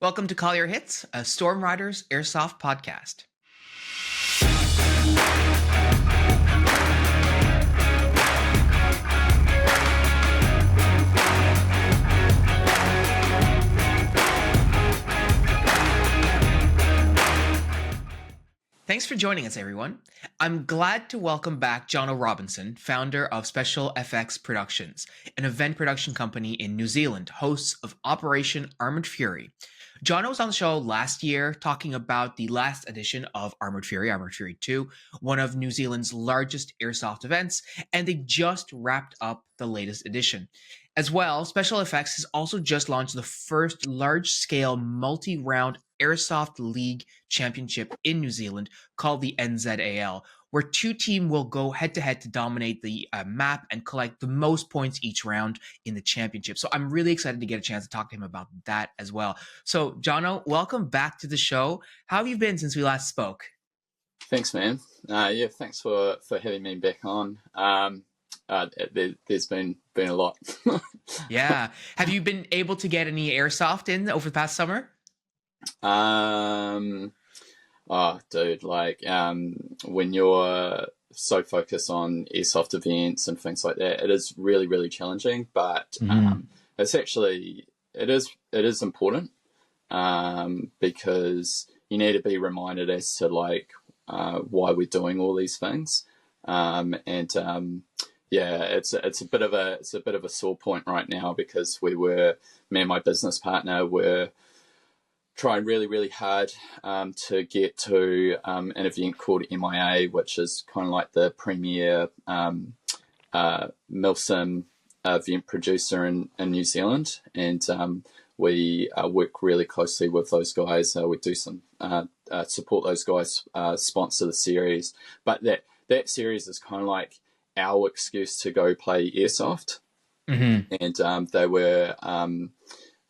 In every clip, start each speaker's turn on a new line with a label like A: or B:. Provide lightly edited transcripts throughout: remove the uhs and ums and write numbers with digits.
A: Welcome to Collier Hits, a Storm Riders Airsoft podcast. Thanks for joining us, everyone. I'm glad to welcome back Jonno Robinson, founder of Special FX Productions, an event production company in New Zealand, hosts of Operation Armoured Fury. Jonno was on the show last year talking about the last edition of Armoured Fury 2, one of New Zealand's largest airsoft events, and they just wrapped up the latest edition. As well, Special FX has also just launched the first large-scale multi-round Airsoft League championship in New Zealand called the NZAL, where two teams will go head-to-head to dominate the map and collect the most points each round in the championship. So I'm really excited to get a chance to talk to him about that as well. So, Jonno, welcome back to the show. How have you been since we last spoke?
B: Thanks, man. Thanks for having me back on. There's been a lot.
A: Yeah. Have you been able to get any airsoft in over the past summer?
B: When you're so focused on airsoft events and things like that, it is really, really challenging. But it is important because you need to be reminded as to why we're doing all these things. It's a bit of a sore point right now because me and my business partner were trying really, really hard to get to an event called MIA, which is kind of like the premier milsim event producer in New Zealand. And we work really closely with those guys. We do some support those guys, sponsor the series. But that series is kind of like our excuse to go play airsoft. Mm-hmm. And they were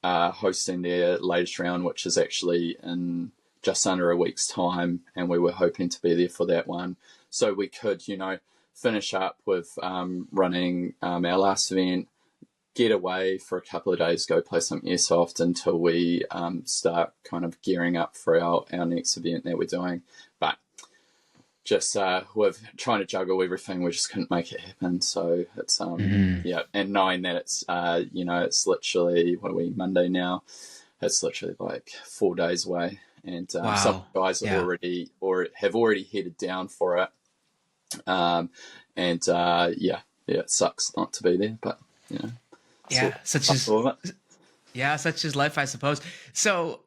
B: hosting their latest round, which is actually in just under a week's time, and we were hoping to be there for that one so we could finish up with running our last event, get away for a couple of days, go play some airsoft until we start kind of gearing up for our next event that we're doing. But just with trying to juggle everything, we just couldn't make it happen. So it's and knowing that it's it's literally, what are we, Monday now? It's literally like 4 days away, and some guys have already headed down for it. It sucks not to be there, but
A: such is life, I suppose. So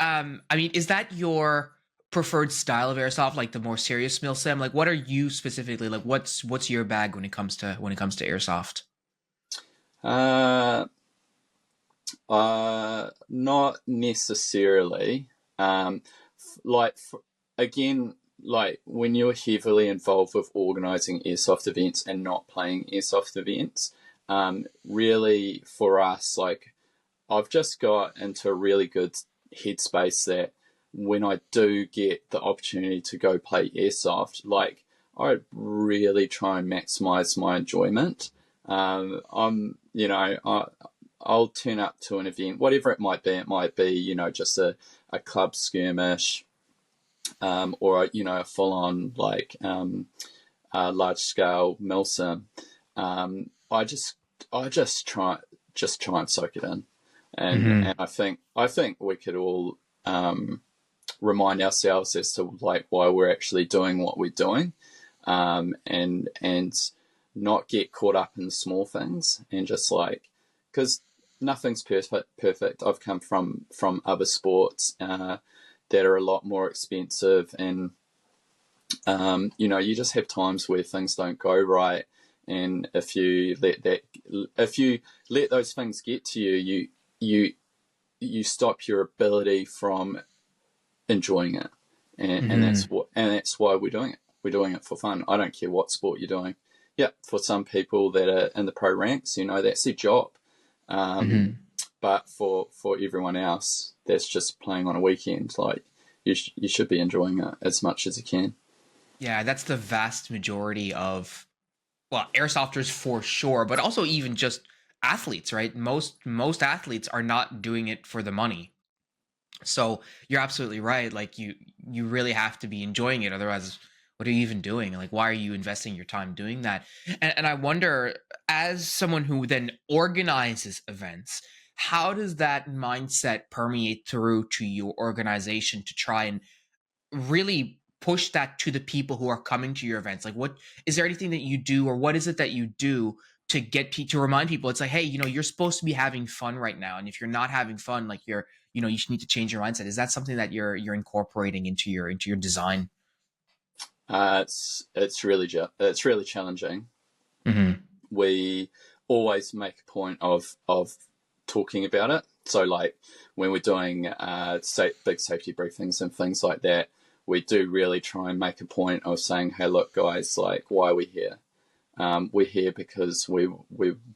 A: is that your preferred style of airsoft, like the more serious milsim? Like, what are you specifically like? What's your bag when it comes to airsoft?
B: Not necessarily. When you're heavily involved with organizing airsoft events and not playing airsoft events, really for us, I've just got into a really good headspace that when I do get the opportunity to go play airsoft, I really try and maximize my enjoyment. I'll turn up to an event, whatever it might be. It might be, just a club skirmish, or a full-on large scale milsim. I just try and soak it in, and I think we could all remind ourselves as to why we're actually doing what we're doing, and not get caught up in the small things, and just because nothing's perfect. I've come from other sports that are a lot more expensive, and you just have times where things don't go right, and if you let those things get to you stop your ability from enjoying it, and that's why we're doing it. We're doing it for fun. I don't care what sport you're doing. Yeah, for some people that are in the pro ranks, that's their job. But for everyone else that's just playing on a weekend, you should be enjoying it as much as you can.
A: Yeah, that's the vast majority of airsofters for sure, but also even just athletes, right? Most athletes are not doing it for the money. So you're absolutely right. Like you really have to be enjoying it. Otherwise, what are you even doing? Like, why are you investing your time doing that? And I wonder, as someone who then organizes events, how does that mindset permeate through to your organization to try and really push that to the people who are coming to your events? Like, what is there anything that you do, or what is it that you do to get to remind people? It's like, hey, you're supposed to be having fun right now, and if you're not having fun, like you just need to change your mindset. Is that something that you're incorporating into your design?
B: It's really challenging.
A: Mm-hmm.
B: We always make a point of talking about it. So like when we're doing big safety briefings and things like that, we do really try and make a point of saying, hey, look, guys, like, why are we here? We're here because we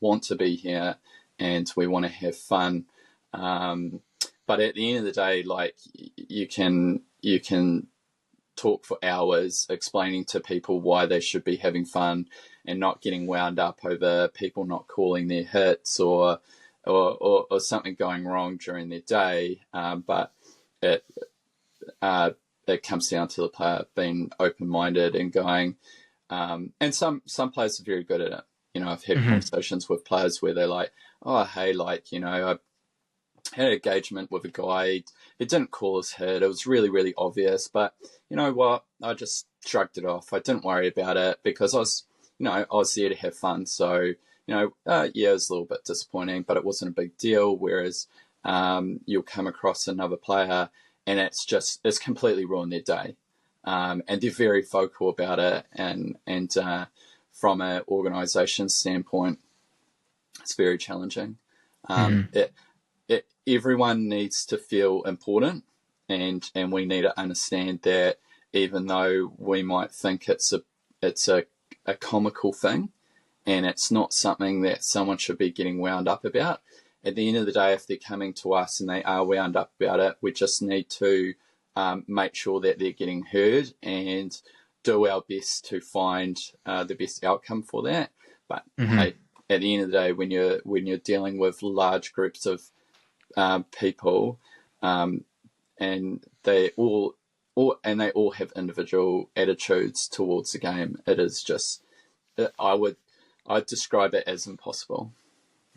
B: want to be here and we want to have fun. But at the end of the day, like, you can talk for hours explaining to people why they should be having fun and not getting wound up over people not calling their hits or something going wrong during their day. But it it comes down to the player being open-minded and going. And some players are very good at it. I've had
A: Mm-hmm.
B: conversations with players where they're like, oh, hey, like, I had an engagement with a guy. He didn't call his hit. It was really, really obvious. But you know what? I just shrugged it off. I didn't worry about it because I was there to have fun. So, yeah, it was a little bit disappointing, but it wasn't a big deal. Whereas you'll come across another player and it's completely ruined their day. And they're very vocal about it. And from an organisation standpoint, it's very challenging.
A: Mm-hmm.
B: Everyone needs to feel important, and we need to understand that even though we might think it's a comical thing and it's not something that someone should be getting wound up about, at the end of the day, if they're coming to us and they are wound up about it, we just need to make sure that they're getting heard and do our best to find the best outcome for that. But
A: Mm-hmm.
B: hey, at the end of the day, when you're dealing with large groups of people, and they all have individual attitudes towards the game, it is just I'd describe it as impossible.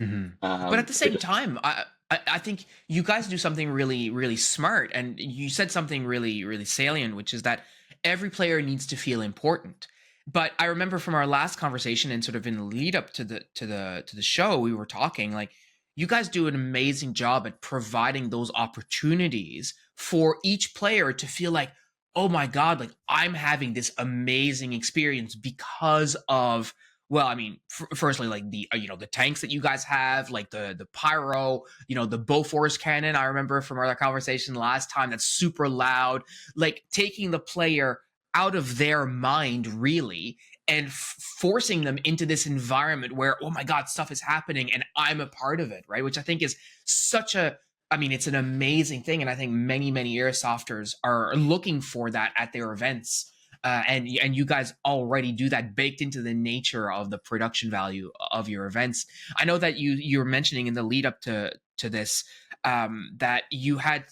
A: Mm-hmm. But at the same
B: It,
A: time, I think you guys do something really, really smart, and you said something really, really salient, which is that every player needs to feel important. But I remember from our last conversation and sort of in the lead up to the show, we were talking like you guys do an amazing job at providing those opportunities for each player to feel like, oh my God, like I'm having this amazing experience because of, well, I mean, firstly, like the the tanks that you guys have, like the pyro, the Bofors cannon. I remember from our conversation last time, that's super loud, like taking the player out of their mind, really, and forcing them into this environment where, oh my God, stuff is happening and I'm a part of it, right? Which I think is such a, I mean, it's an amazing thing, and I think many airsofters are looking for that at their events. And you guys already do that, baked into the nature of the production value of your events. I know that you were mentioning in the lead up to this, that you had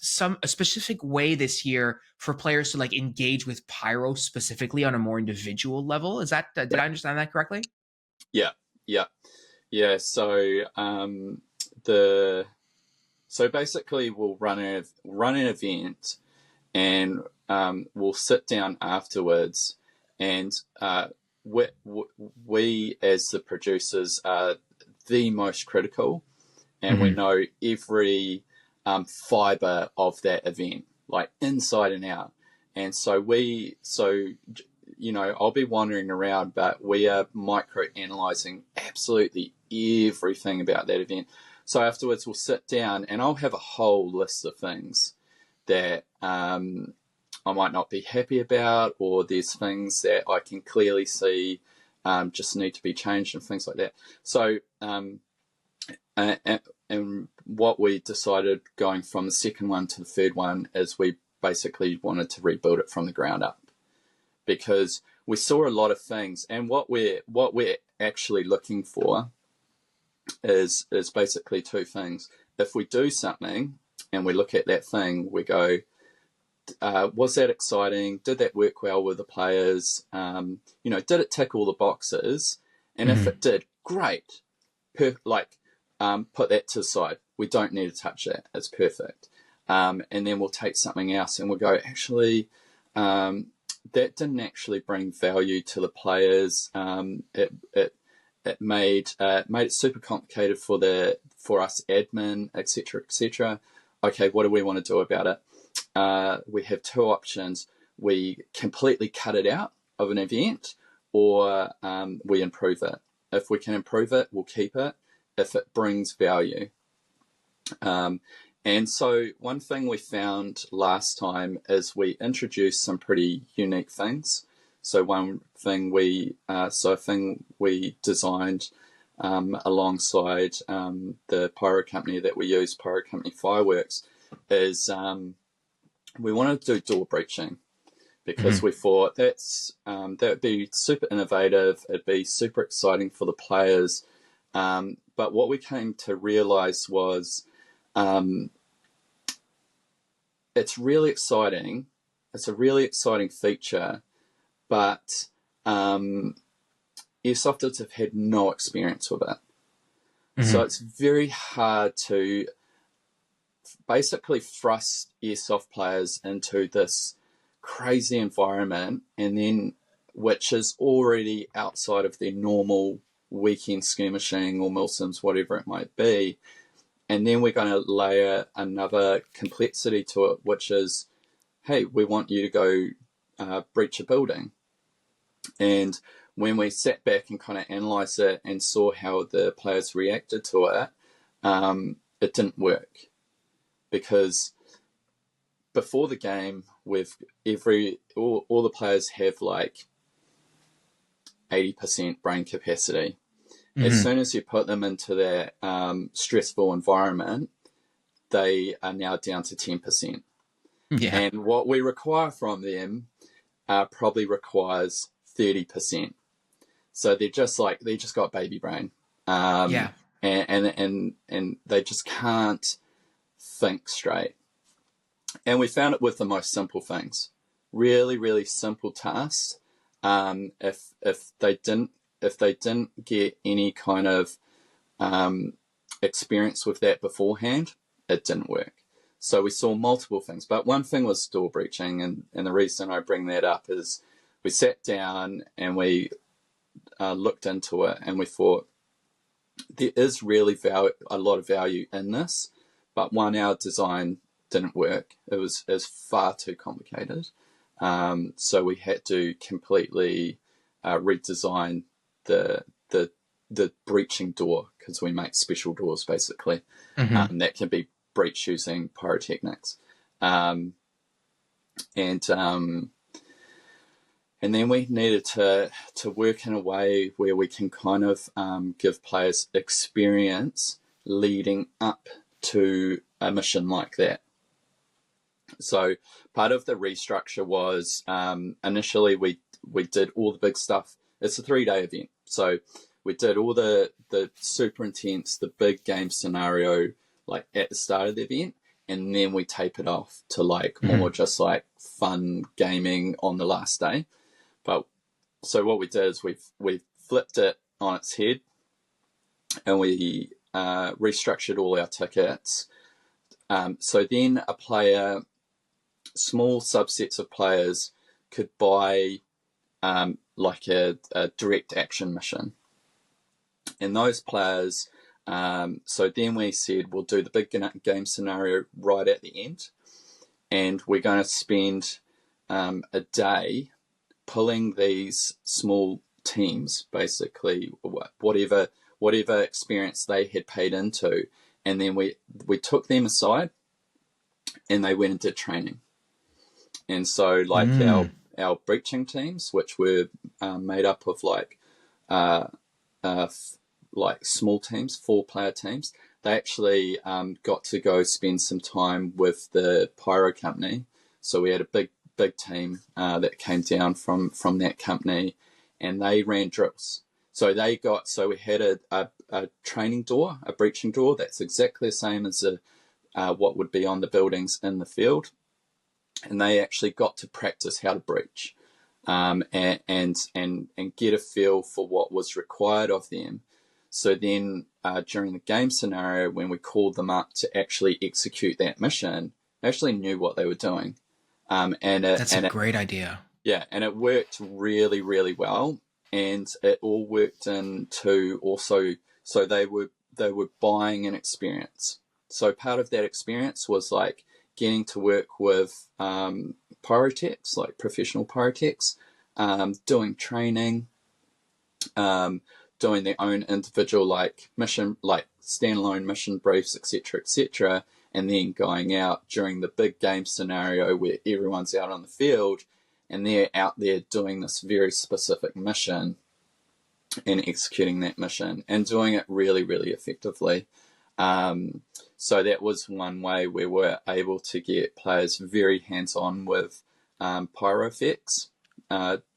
A: a specific way this year for players to like engage with pyro specifically on a more individual level. Is that did
B: yeah,
A: I understand that correctly?
B: yeah, yeah, yeah. So the so basically we'll run an event, and we'll sit down afterwards, and we as the producers are the most critical, and we
A: Mm-hmm.
B: know every fiber of that event, like inside and out. And I'll be wandering around, but we are micro analyzing absolutely everything about that event. So afterwards, we'll sit down, and I'll have a whole list of things that I might not be happy about, or there's things that I can clearly see just need to be changed and things like that. So, and what we decided going from the second one to the third one is we basically wanted to rebuild it from the ground up, because we saw a lot of things, and what we're actually looking for is basically two things. If we do something and we look at that thing, we go, was that exciting? Did that work well with the players? Did it tick all the boxes? And if it did, great. Put that to the side. We don't need to touch that. It's perfect. And then we'll take something else and we'll go, actually, that didn't actually bring value to the players. It made it super complicated for us admin, etc., etc. Okay, what do we want to do about it? We have two options. We completely cut it out of an event, or we improve it. If we can improve it, we'll keep it. If it brings value. And so one thing we found last time is we introduced some pretty unique things. So one thing we designed alongside the pyro company that we use, Pyro Company Fireworks, is we wanted to do door breaching, because we thought that would be super innovative. It'd be super exciting for the players. But what we came to realize was it's really exciting. It's a really exciting feature, but airsofters have had no experience with it. So it's very hard to basically thrust airsoft players into this crazy environment, and then which is already outside of their normal weekend skirmishing or milsims, whatever it might be. And then we're going to layer another complexity to it, which is, hey, we want you to go breach a building. And when we sat back and kind of analysed it and saw how the players reacted to it, it didn't work. Because before the game, with all the players have like 80% brain capacity. As soon as you put them into that stressful environment, they are now down to 10%. Yeah. And what we require from them probably requires 30%. So they just got baby brain. And they just can't think straight. And we found it with the most simple things, really, really simple tasks. If they didn't get any kind of experience with that beforehand, it didn't work. So we saw multiple things, but one thing was door breaching, and the reason I bring that up is we sat down and we looked into it, and we thought there is really a lot of value in this, but our design didn't work. It was far too complicated. So we had to completely redesign the breaching door, because we make special doors basically that can be breached using pyrotechnics, and then we needed to work in a way where we can kind of give players experience leading up to a mission like that. So part of the restructure was initially we did all the big stuff. It's a 3-day event. So we did all the super intense, the big game scenario like at the start of the event, and then we tape it off to like more just like fun gaming on the last day. But so what we did is we flipped it on its head, and we restructured all our tickets. So then small subsets of players could buy like a direct action mission. And those players, so then we said we'll do the big game scenario right at the end, and we're going to spend a day pulling these small teams, basically whatever experience they had paid into, and then we took them aside and they went and did training. And so like our breaching teams, which were made up of like small teams, 4-player teams, they actually got to go spend some time with the pyro company. So we had a big team that came down from that company, and they ran drills. So we had a training door, a breaching door that's exactly the same as what would be on the buildings in the field, and they actually got to practice how to breach, and get a feel for what was required of them. So then during the game scenario, when we called them up to actually execute that mission, they actually knew what they were doing.
A: That's a great idea.
B: Yeah, and it worked really, really well. And it all worked into also, so they were buying an experience. So part of that experience was like getting to work with pyrotechs, like professional pyrotechs, doing training, doing their own individual like mission, like standalone mission briefs, etc., and then going out during the big game scenario where everyone's out on the field and they're out there doing this very specific mission and executing that mission and doing it really, really effectively. So that was one way we were able to get players very hands-on with pyro effects,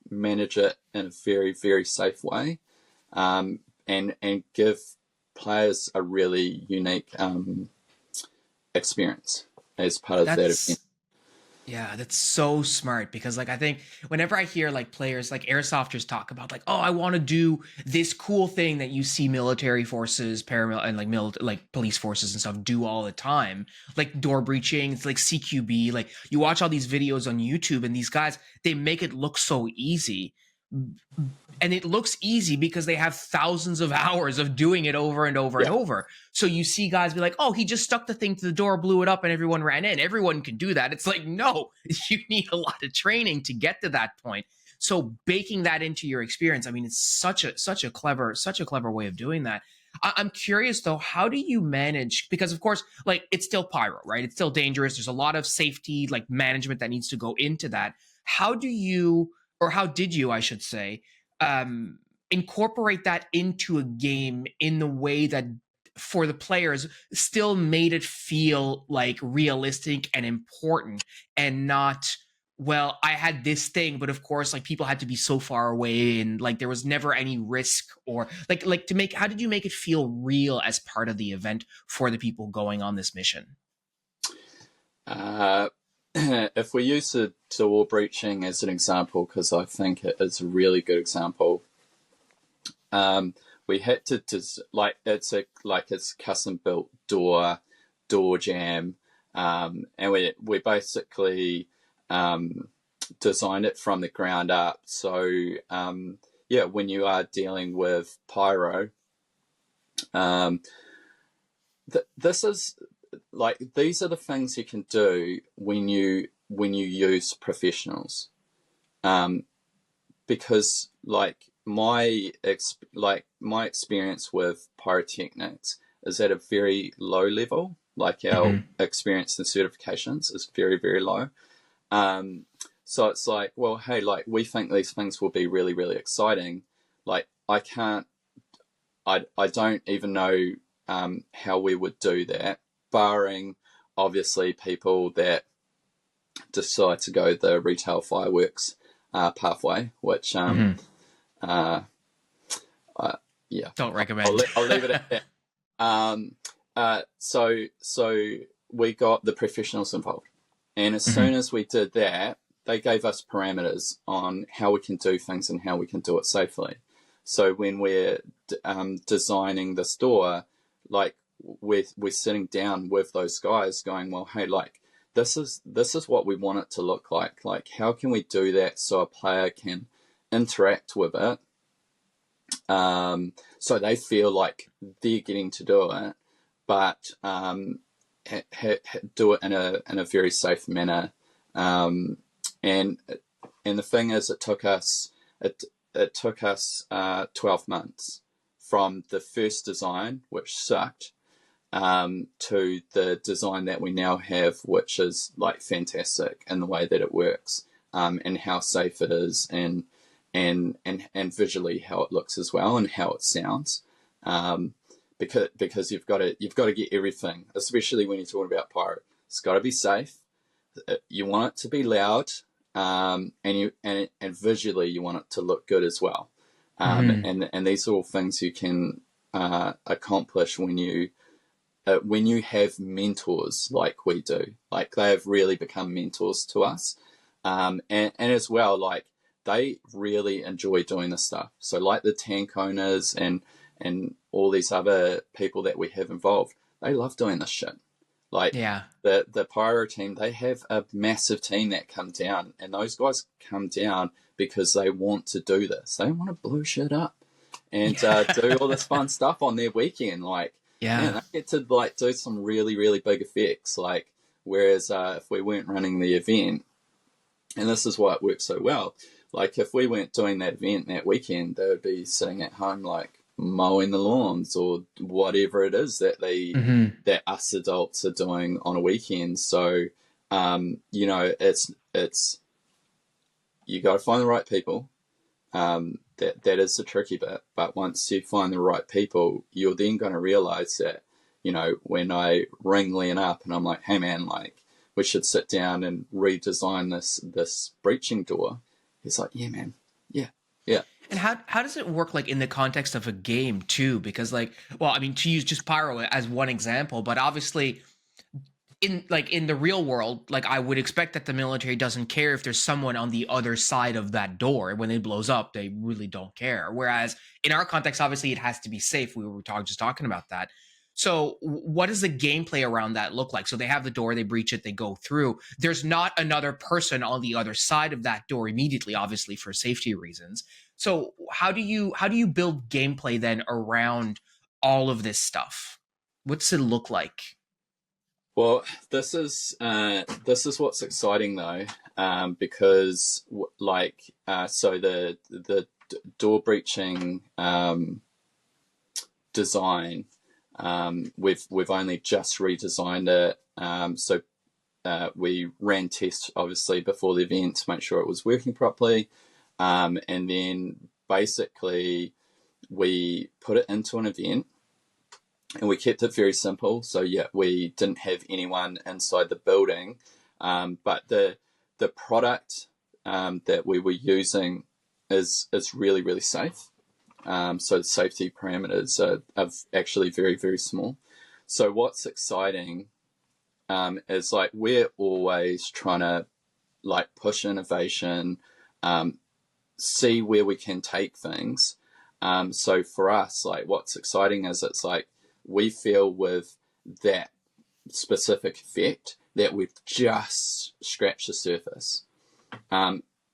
B: manage it in a very, very safe way, and give players a really unique experience as part of that event.
A: Yeah, that's so smart, because like I think whenever I hear like players like airsofters talk about like, oh, I want to do this cool thing that you see military forces, paramil and like police forces and stuff do all the time, like door breaching, it's like CQB, like you watch all these videos on YouTube and these guys, they make it look so easy. And it looks easy because they have thousands of hours of doing it over and over and over. So you see guys be like, oh, he just stuck the thing to the door, blew it up, and everyone ran in. Everyone can do that. It's like, no, you need a lot of training to get to that point. So baking that into your experience, I mean, it's such a clever way of doing that. I'm curious though, how do you manage, because of course, like it's still pyro, right? It's still dangerous. There's a lot of safety, like management that needs to go into that. How do you, or how did you, I should say, incorporate that into a game in the way that for the players still made it feel like realistic and important, and not, well, I had this thing, but of course like people had to be so far away and like there was never any risk, or like to make, how did you make it feel real as part of the event for the people going on this mission?
B: If we use the door breaching as an example, because I think it is a really good example, we had to it's custom built door jam, and we basically designed it from the ground up. So when you are dealing with pyro, this is like, these are the things you can do when you use professionals, because like my experience with pyrotechnics is at a very low level. Like our experience in certifications is very, very low. So it's like, well, hey, like we think these things will be really, really exciting. Like I don't even know how we would do that, barring obviously people that decide to go the retail fireworks pathway, which
A: don't recommend.
B: I'll leave it at that. So we got the professionals involved, and as soon as we did that, they gave us parameters on how we can do things and how we can do it safely. So when we're designing the store, like we're sitting down with those guys going, well, hey, like this is what we want it to look like. Like how can we do that so a player can interact with it, so they feel like they're getting to do it, but do it in a very safe manner. And the thing is, it took us 12 months from the first design, which sucked, to the design that we now have, which is like fantastic in the way that it works, and how safe it is, and visually how it looks as well, and how it sounds, because you've got to get everything, especially when you're talking about pyro. It's got to be safe. You want it to be loud, and visually you want it to look good as well. And these are all things you can accomplish when you when you have mentors like we do, like they have really become mentors to us, and as well, like they really enjoy doing this stuff. So like the tank owners and all these other people that we have involved, they love doing this shit. Like
A: Yeah.
B: the pyro team, they have a massive team that come down, and those guys come down because they want to do this. They want to blow shit up and do all this fun stuff on their weekend. Like, man,
A: Yeah.
B: they get to like do some really, really big effects. Like, whereas if we weren't running the event, and this is why it works so well, like if we weren't doing that event that weekend, they would be sitting at home like mowing the lawns or whatever it is that that us adults are doing on a weekend. So you know, it's you got to find the right people. That is the tricky bit. But once you find the right people, you're then going to realize that, you know, when I ring Liam up and I'm like, hey man, like we should sit down and redesign this breaching door, he's like, yeah man, yeah.
A: And how does it work, like in the context of a game too? Because like, well, I mean, to use just pyro as one example, but obviously in the real world, like I would expect that the military doesn't care if there's someone on the other side of that door. When it blows up, they really don't care. Whereas in our context, obviously it has to be safe. We were just talking about that. So what does the gameplay around that look like? So they have the door, they breach it, they go through. There's not another person on the other side of that door immediately, obviously for safety reasons. So how do you build gameplay then around all of this stuff? What's it look like?
B: Well, this is what's exciting though, because so the door breaching design, we've only just redesigned it. So we ran tests obviously before the event to make sure it was working properly, and then basically we put it into an event. And we kept it very simple. So yeah, we didn't have anyone inside the building, but the product that we were using is really, really safe. So the safety parameters are actually very, very small. So what's exciting is like we're always trying to like push innovation, see where we can take things. So for us, like what's exciting is it's like we feel with that specific effect that we've just scratched the surface.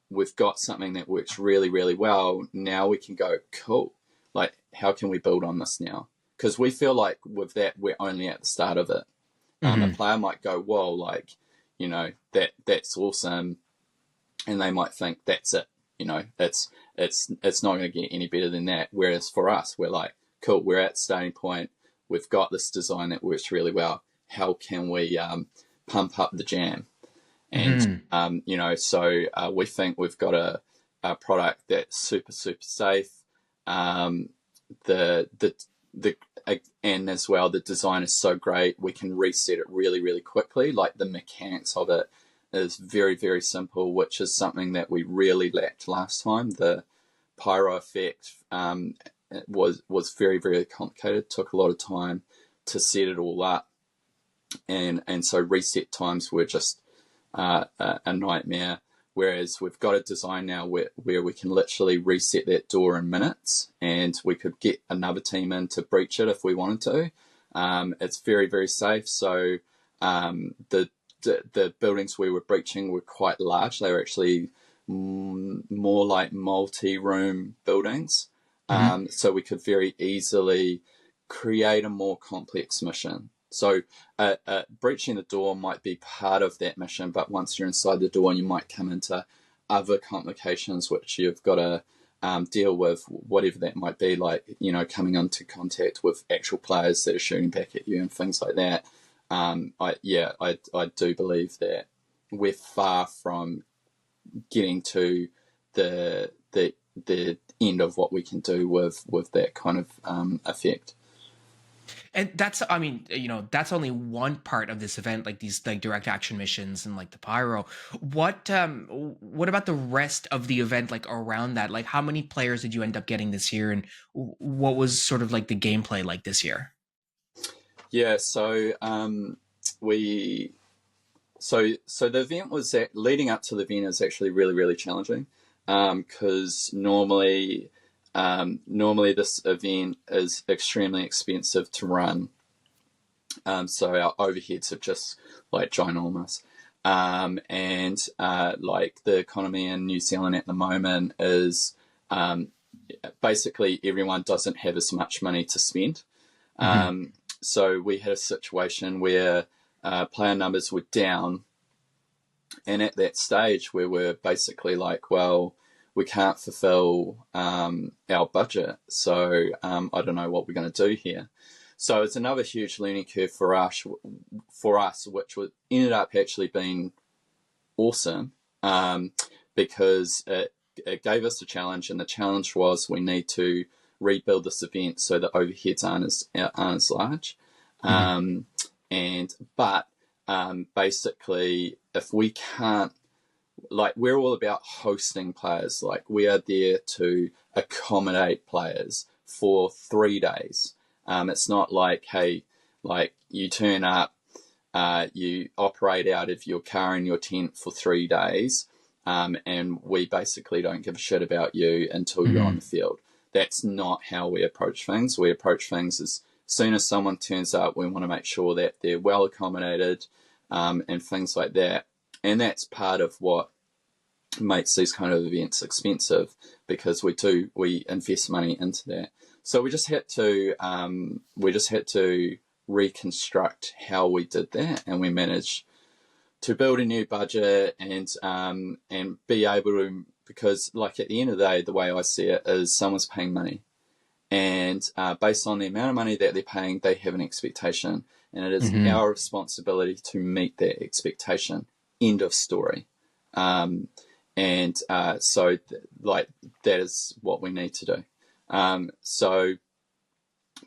B: We've got something that works really, really well. Now we can go, cool, like how can we build on this now? Because we feel like with that, we're only at the start of it. A player might go, whoa, like, you know, that's awesome. And they might think that's it. You know, it's not going to get any better than that. Whereas for us, we're like, cool, we're at the starting point. We've got this design that works really well. How can we pump up the jam? And, you know, so we think we've got a product that's super, super safe. And as well, the design is so great. We can reset it really, really quickly. Like the mechanics of it is very, very simple, which is something that we really lacked last time. The pyro effect was very, very complicated. Took a lot of time to set it all up, and so reset times were just a nightmare. Whereas we've got a design now where we can literally reset that door in minutes, and we could get another team in to breach it if we wanted to. It's very, very safe. So the buildings we were breaching were quite large. They were actually more like multi-room buildings. So we could very easily create a more complex mission. So breaching the door might be part of that mission, but once you're inside the door, you might come into other complications which you've got to deal with, whatever that might be, like, you know, coming into contact with actual players that are shooting back at you and things like that. I do believe that we're far from getting to the end of what we can do with that kind of effect.
A: And that's, I mean, you know, that's only one part of this event, like these like direct action missions and like the pyro. What about the rest of the event, like around that? Like how many players did you end up getting this year, and what was sort of like the gameplay like this year?
B: Yeah, so we so the event was leading up to the event is actually really really challenging because normally this event is extremely expensive to run. So our overheads are just like ginormous. And like the economy in New Zealand at the moment is basically everyone doesn't have as much money to spend.
A: Mm-hmm.
B: So we had a situation where player numbers were down, and at that stage we were basically like, well, we can't fulfill our budget, so I don't know what we're going to do here. So it's another huge learning curve for us, which ended up actually being awesome because it gave us a challenge, and the challenge was we need to rebuild this event so the overheads aren't as large.
A: Mm-hmm.
B: But basically, if we can't, like, we're all about hosting players. Like, we are there to accommodate players for 3 days. It's not like, hey, like you turn up, you operate out of your car in your tent for 3 days, and we basically don't give a shit about you until you're on
A: Mm-hmm.
B: the field. That's not how we approach things. We approach things as soon as someone turns up, we want to make sure that they're well accommodated and things like that. And that's part of what makes these kind of events expensive, because we invest money into that. So we just had to reconstruct how we did that, and we managed to build a new budget and be able to, because like at the end of the day, the way I see it is someone's paying money, and based on the amount of money that they're paying, they have an expectation, and it is
A: Mm-hmm.
B: our responsibility to meet that expectation. End of story. Like that is what we need to do. So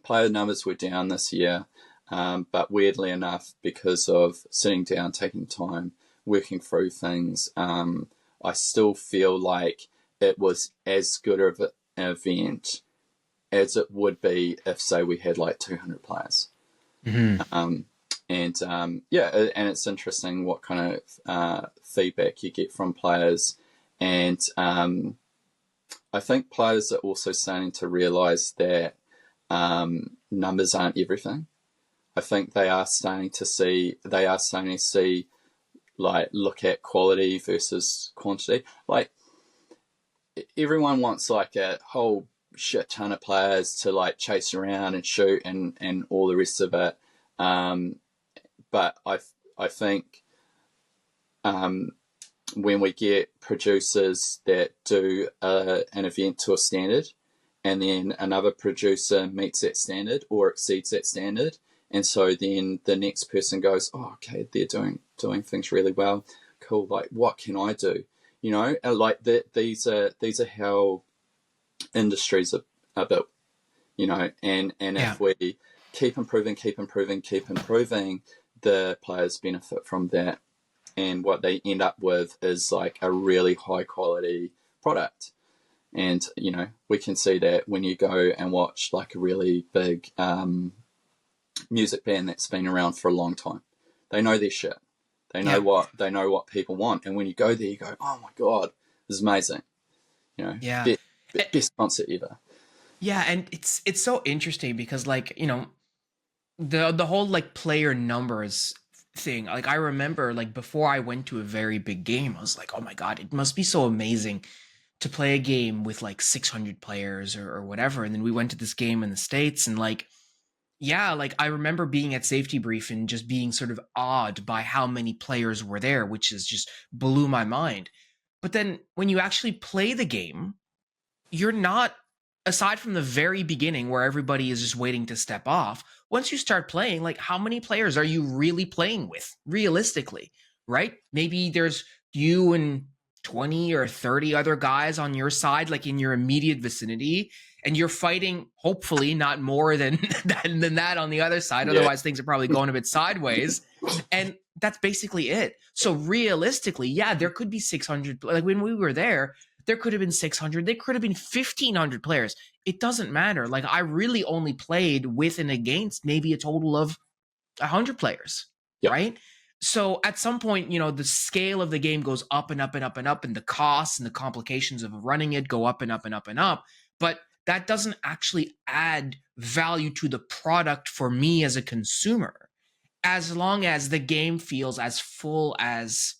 B: player numbers were down this year, but weirdly enough, because of sitting down, taking time, working through things, I still feel like it was as good of an event as it would be if, say, we had like 200 players.
A: Mm-hmm.
B: And it's interesting what kind of feedback you get from players, and I think players are also starting to realise that numbers aren't everything. I think they are starting to see, like, look at quality versus quantity. Like, everyone wants like a whole shit ton of players to like chase around and shoot and all the rest of it. But I think when we get producers that do an event to a standard, and then another producer meets that standard or exceeds that standard, and so then the next person goes, oh, okay, they're doing things really well, cool. Like, what can I do? You know, like these are how industries are built. You know, and
A: Yeah.
B: if we keep improving, the players benefit from that, and what they end up with is like a really high quality product. And you know, we can see that when you go and watch like a really big music band that's been around for a long time. They know their shit. They know
A: Yeah.
B: what people want. And when you go there, you go, oh my god, this is amazing. You know,
A: Yeah.
B: best concert ever.
A: Yeah, and it's so interesting because, like, the whole like player numbers thing. Like, I remember, like, before I went to a very big game, I was like, oh my god, it must be so amazing to play a game with like 600 players or whatever. And then we went to this game in the States, and like, yeah, like I remember being at safety brief and just being sort of awed by how many players were there, which is just blew my mind. But then when you actually play the game, you're not, aside from the very beginning where everybody is just waiting to step off, once you start playing, like, how many players are you really playing with realistically, right? Maybe there's you and 20 or 30 other guys on your side, like in your immediate vicinity, and you're fighting, hopefully not more than than that on the other side.
B: Yeah,
A: Otherwise things are probably going a bit sideways, and that's basically it. So realistically, yeah, there could be 600. Like, when we were there could have been 600. There could have been 1,500 players. It doesn't matter. Like, I really only played with and against maybe a total of 100 players,
B: Yep.
A: right? So at some point, the scale of the game goes up and up and up and up, and the costs and the complications of running it go up and up and up and up. But that doesn't actually add value to the product for me as a consumer, as long as the game feels as full as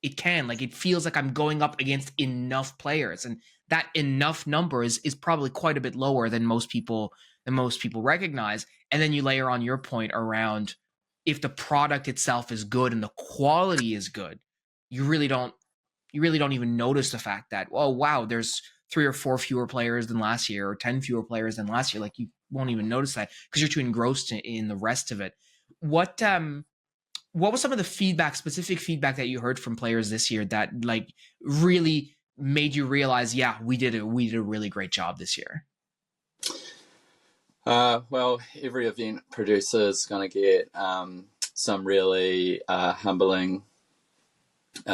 A: it can. Like, it feels like I'm going up against enough players, and that enough number is probably quite a bit lower than most people recognize. And then you layer on your point around, if the product itself is good and the quality is good, you really don't even notice the fact that, oh wow, there's 3 or 4 fewer players than last year, or 10 fewer players than last year. Like, you won't even notice that because you're too engrossed in the rest of it. What was some of the specific feedback that you heard from players this year that, like, really made you realize, yeah, we did a really great job this year?
B: Well, every event producer is going to get some really humbling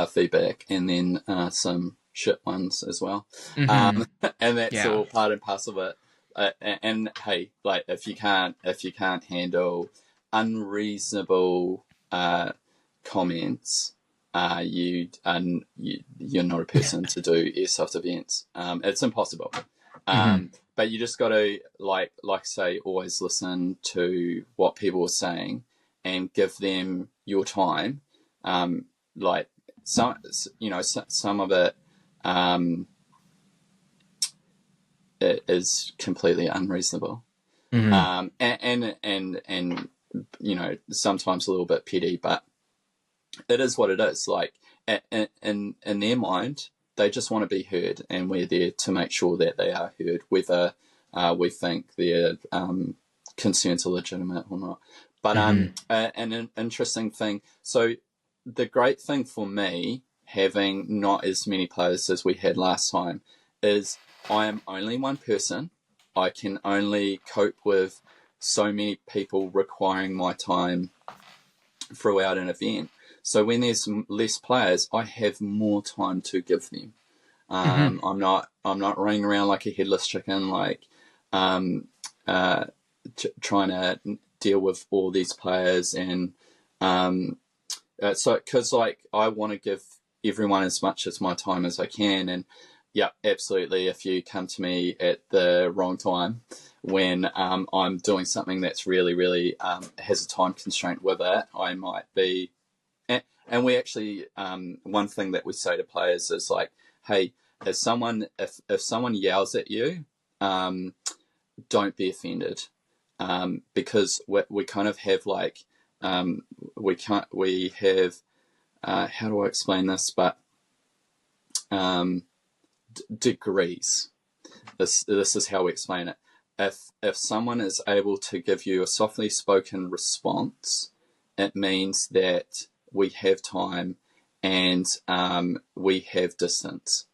B: feedback, and then some shit ones as well.
A: Mm-hmm.
B: And that's
A: Yeah.
B: all part and parcel of it. And hey, like, if you can't handle unreasonable comments, you're not a person to do airsoft events. It's impossible. But you just got to, like say, always listen to what people are saying and give them your time. Like, some of it, it is completely unreasonable. And sometimes a little bit petty, but it is what it is. Like, in their mind, they just want to be heard, and we're there to make sure that they are heard, whether we think their concerns are legitimate or not. But an interesting thing. So the great thing for me, having not as many players as we had last time, is I am only one person. I can only cope with so many people requiring my time throughout an event. So when there's less players, I have more time to give them. I'm not running around like a headless chicken, like trying to deal with all these players, and so because, like, I want to give everyone as much as my time as I can. And yeah, absolutely, if you come to me at the wrong time when I'm doing something that's really, really has a time constraint with it, I might be. And we actually, one thing that we say to players is, like, hey, if someone yells at you, don't be offended, because we kind of have, like, we have how do I explain this? But degrees. This is how we explain it. If someone is able to give you a softly spoken response, it means that we have time, and we have distance.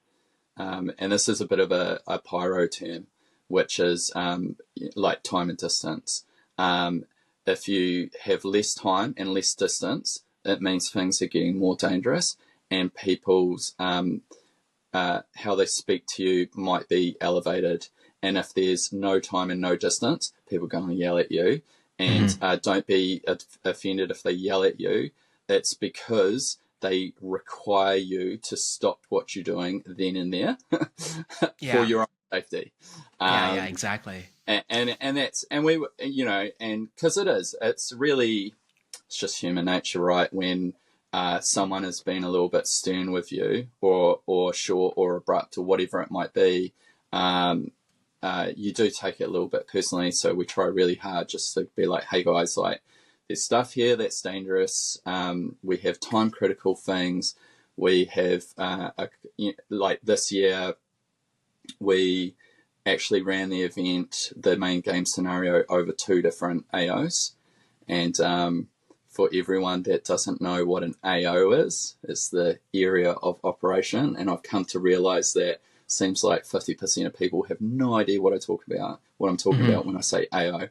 B: And this is a bit of a pyro term, which is like time and distance. If you have less time and less distance, it means things are getting more dangerous, and people's how they speak to you might be elevated. And if there's no time and no distance, people are going to yell at you. And don't be offended if they yell at you. It's because they require you to stop what you're doing then and there for your own safety.
A: Yeah, exactly.
B: And that's, and we, and because it's really, it's just human nature, right? When someone has been a little bit stern with you, or short or abrupt or whatever it might be, you do take it a little bit personally. So we try really hard just to be like, hey guys, like, there's stuff here that's dangerous. We have time critical things. We have like this year, we actually ran the event, the main game scenario, over 2 different AOs. And for everyone that doesn't know what an AO is, it's the area of operation. And I've come to realize that seems like 50% of people have no idea what I'm talking about when I say AO.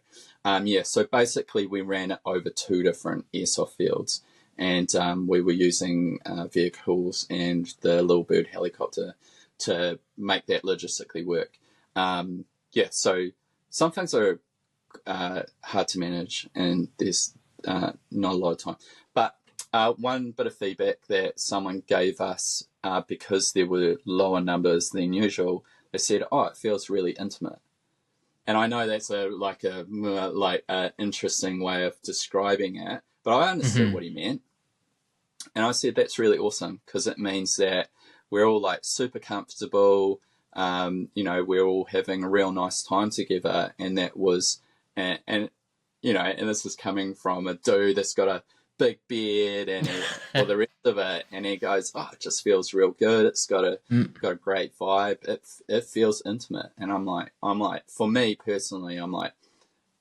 B: So basically we ran it over 2 different airsoft fields, and we were using vehicles and the Little Bird helicopter to make that logistically work. So some things are hard to manage, and there's not a lot of time. But one bit of feedback that someone gave us, because there were lower numbers than usual, they said, "Oh, it feels really intimate." And I know that's a interesting way of describing it, but I understood what he meant. And I said, that's really awesome, because it means that we're all like super comfortable. We're all having a real nice time together. And that was, and this is coming from a dude that's got a big beard and all the rest of it. And he goes, "Oh, it just feels real good. It's got a great vibe. It feels intimate." And I'm like, for me personally, I'm like,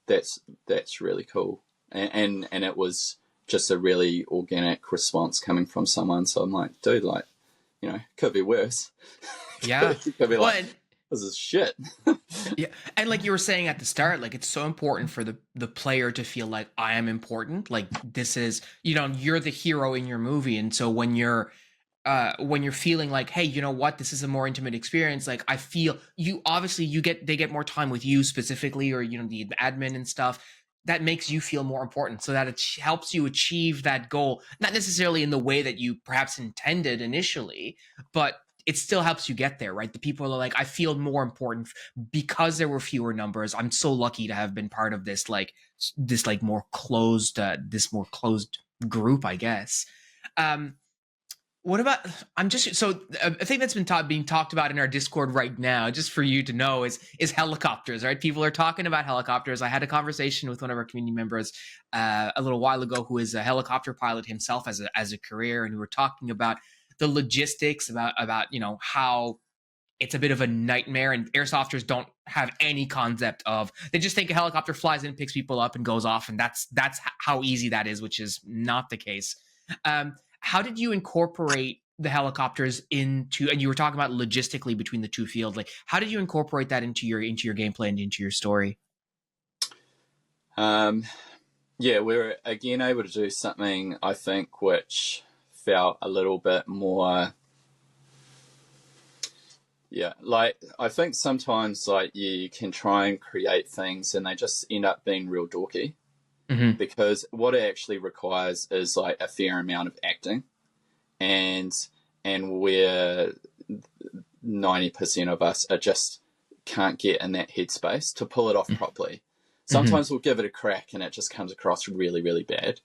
B: that's really cool. And it was just a really organic response coming from someone. So I'm like, dude, like, could be worse.
A: Yeah.
B: could be like, this is shit.
A: Yeah. And like you were saying at the start, like, it's so important for the player to feel like, I am important. Like, this is, you're the hero in your movie. And so when you're feeling like, hey, you know what, this is a more intimate experience, like, I feel they get more time with you specifically, or the admin and stuff, that makes you feel more important, so that it helps you achieve that goal, not necessarily in the way that you perhaps intended initially, but it still helps you get there, right? The people are like, I feel more important because there were fewer numbers. I'm so lucky to have been part of this more closed group, I guess. What about, a thing that's been being talked about in our Discord right now, just for you to know, is helicopters, right? People are talking about helicopters. I had a conversation with one of our community members a little while ago, who is a helicopter pilot himself as a career, and we were talking about the logistics, about how it's a bit of a nightmare, and airsofters don't have any concept of, they just think a helicopter flies in, picks people up, and goes off, and that's how easy that is, which is not the case. How did you incorporate the helicopters into, and you were talking about logistically between the two fields, like, how did you incorporate that into your gameplay and into your story?
B: We were again able to do something, I think, which felt a little bit more, like, I think sometimes, like, you can try and create things and they just end up being real dorky. Because what it actually requires is like a fair amount of acting, and where 90% of us can't get in that headspace to pull it off properly. Sometimes we'll give it a crack and it just comes across really, really bad.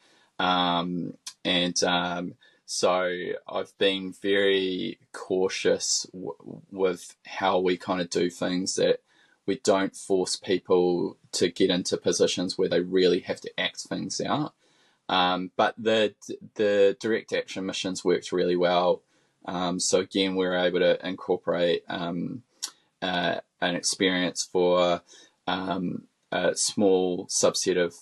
B: So I've been very cautious with how we kind of do things, that we don't force people to get into positions where they really have to act things out. But the direct action missions worked really well. So again, we were able to incorporate an experience for a small subset of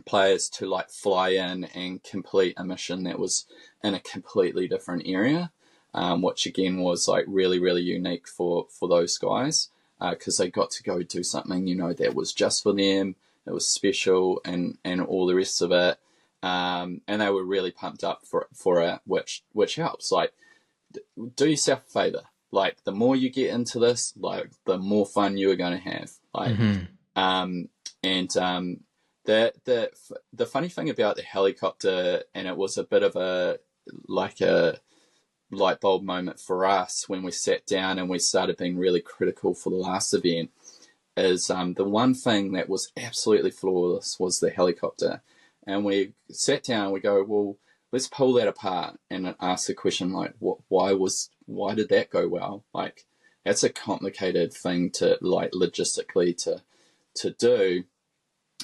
B: players to like fly in and complete a mission that was in a completely different area, which again was like really, really unique for those guys. Because they got to go do something, that was just for them, it was special, and all the rest of it. And they were really pumped up for it, which helps. Like, do yourself a favor. Like, the more you get into this, like, the more fun you are going to have. Like, the funny thing about the helicopter, and it was a bit of a light bulb moment for us when we sat down and we started being really critical for the last event, is the one thing that was absolutely flawless was the helicopter. And we sat down and we go, well, let's pull that apart and ask the question, like, why did that go well? Like, that's a complicated thing to, like, logistically to do.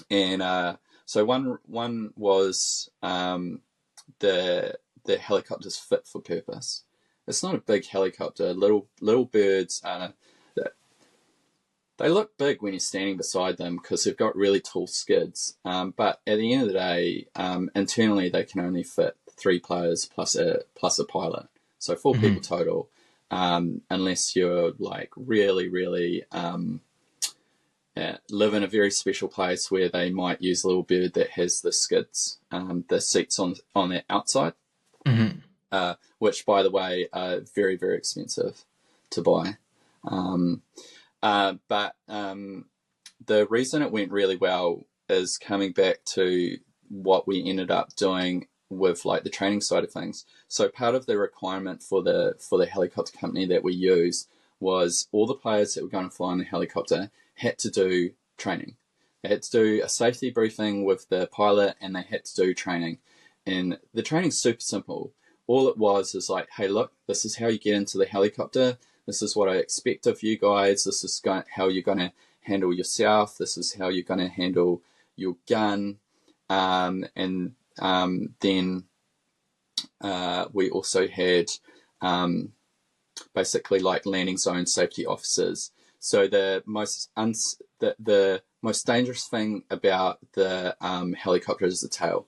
B: And so one was the helicopter's fit for purpose. It's not a big helicopter. Little birds, they look big when you're standing beside them because they've got really tall skids. But at the end of the day, internally they can only fit 3 players plus a pilot, so 4 people total. Unless you're like really, really live in a very special place where they might use a little bird that has the skids, the seats on the outside. Which, by the way, are very, very expensive to buy. But the reason it went really well is coming back to what we ended up doing with like the training side of things. So part of the requirement for the helicopter company that we used was all the players that were going to fly in the helicopter had to do training. They had to do a safety briefing with the pilot, and they had to do training. And the training's super simple. All it was is like, hey, look, this is how you get into the helicopter. This is what I expect of you guys. This is how you're going to handle yourself. This is how you're going to handle your gun. And then we also had basically like landing zone safety officers. So the most dangerous thing about the helicopter is the tail.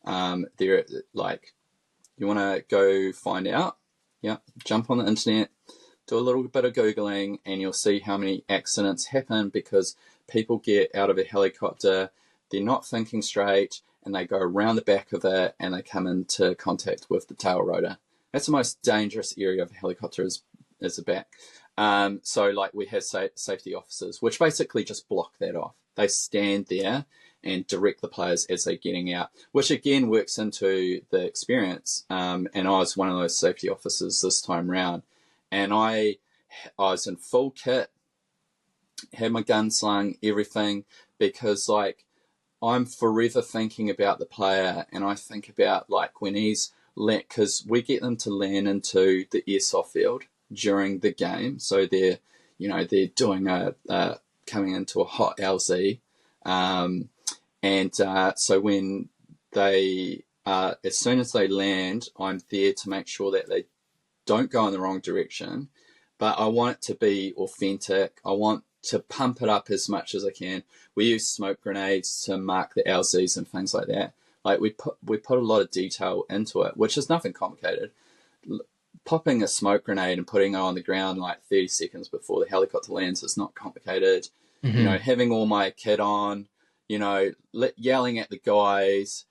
B: They're like, you want to go find out? Yeah, jump on the internet, do a little bit of Googling, and you'll see how many accidents happen because people get out of a helicopter, they're not thinking straight, and they go around the back of it, and they come into contact with the tail rotor. That's the most dangerous area of a helicopter is the back. So like we have safety officers, which basically just block that off. They stand there and direct the players as they're getting out, which again works into the experience. And I was one of those safety officers this time round, and I was in full kit, had my gun slung, everything, because like I'm forever thinking about the player, and I think about like when he's because we get them to land into the airsoft field during the game, so they're doing coming into a hot LZ. So when they, as soon as they land, I'm there to make sure that they don't go in the wrong direction, but I want it to be authentic. I want to pump it up as much as I can. We use smoke grenades to mark the LZs and things like that. Like we put a lot of detail into it, which is nothing complicated. Popping a smoke grenade and putting it on the ground like 30 seconds before the helicopter lands is not complicated. Mm-hmm. Having all my kit on, yelling at the guys,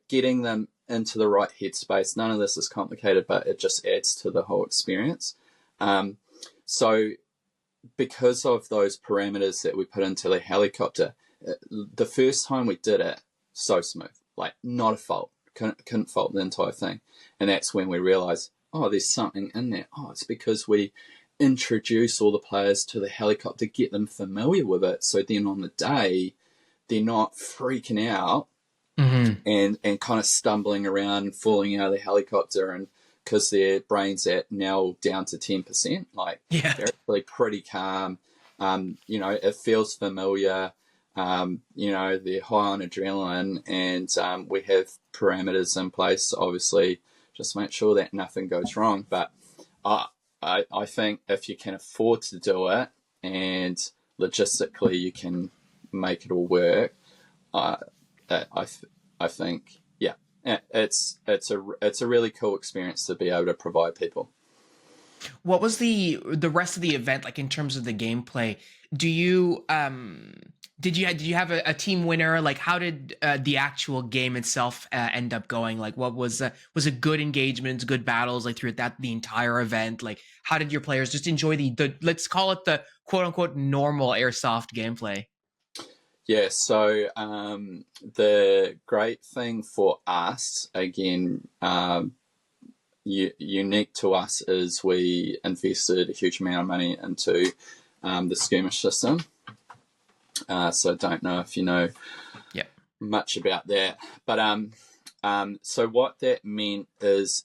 B: getting them into the right headspace. None of this is complicated, but it just adds to the whole experience. So because of those parameters that we put into the helicopter, the first time we did it, so smooth, like not a fault, couldn't fault the entire thing. And that's when we realized, oh, there's something in there. Oh, it's because we introduce all the players to the helicopter, get them familiar with it, so then on the day they're not freaking out mm-hmm. and kind of stumbling around and falling out of the helicopter, and because their brains at now down to 10%, like they're actually pretty calm. It feels familiar. They're high on adrenaline, and we have parameters in place, obviously, just make sure that nothing goes wrong. But I think if you can afford to do it and logistically you can make it all work, I think it's a really cool experience to be able to provide people.
A: What was the rest of the event like in terms of the gameplay? Do you did you have a team winner? Like, how did the actual game itself end up going? Like, what was it good engagements, good battles like throughout the entire event? Like, how did your players just enjoy the let's call it the quote unquote normal airsoft gameplay?
B: Yeah, so the great thing for us, again, unique to us, is we invested a huge amount of money into the skirmish system. So I don't know if you know much about that. But so what that meant is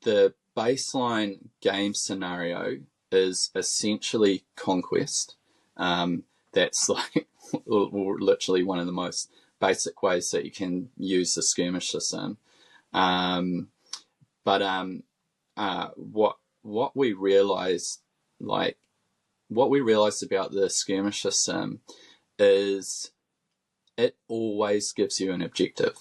B: the baseline game scenario is essentially Conquest. That's like literally one of the most basic ways that you can use the skirmish system. But what we realized about the skirmish system is it always gives you an objective.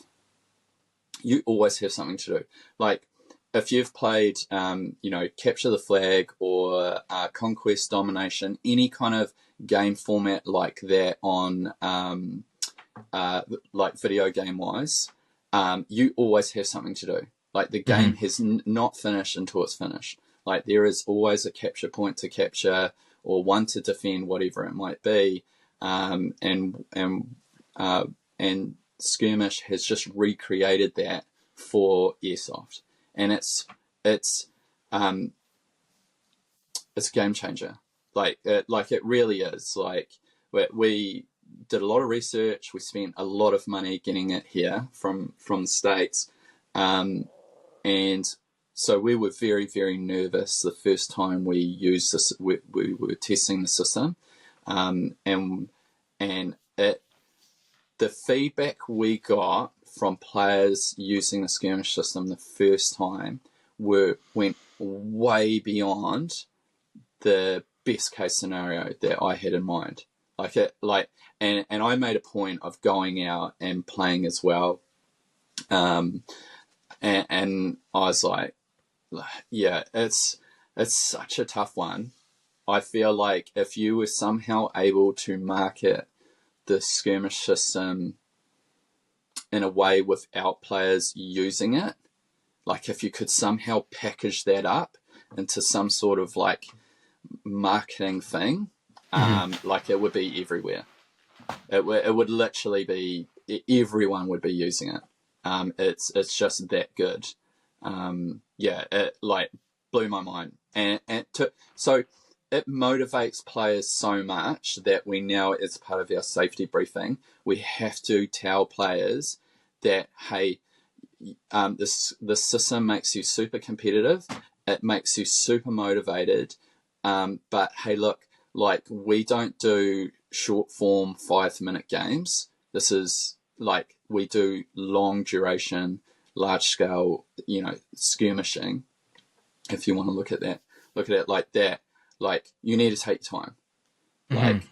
B: You always have something to do. Like if you've played, capture the flag or conquest domination, any kind of game format like that on, like video game wise, you always have something to do. Like the game has not finished until it's finished. Like there is always a capture point to capture or one to defend, whatever it might be. And skirmish has just recreated that for airsoft, and it's a game changer. Like it really is. Like we did a lot of research. We spent a lot of money getting it here from the States, and so we were very, very nervous the first time we used this. We were testing the system, and the feedback we got from players using the skirmish system the first time went way beyond the best case scenario that I had in mind. And I made a point of going out and playing as well. And I was like, yeah, it's such a tough one. I feel like if you were somehow able to market the skirmish system in a way without players using it, like if you could somehow package that up into some sort of like marketing thing, like it would be everywhere. It would literally be, everyone would be using it. It's just that good. Yeah, it like blew my mind, so it motivates players so much that we now, as part of our safety briefing, we have to tell players that, hey, the system makes you super competitive, it makes you super motivated, but hey, look, like we don't do short form 5-minute games. This is like, we do long duration, large scale, skirmishing. If you want to look at it like that, like you need to take time. Like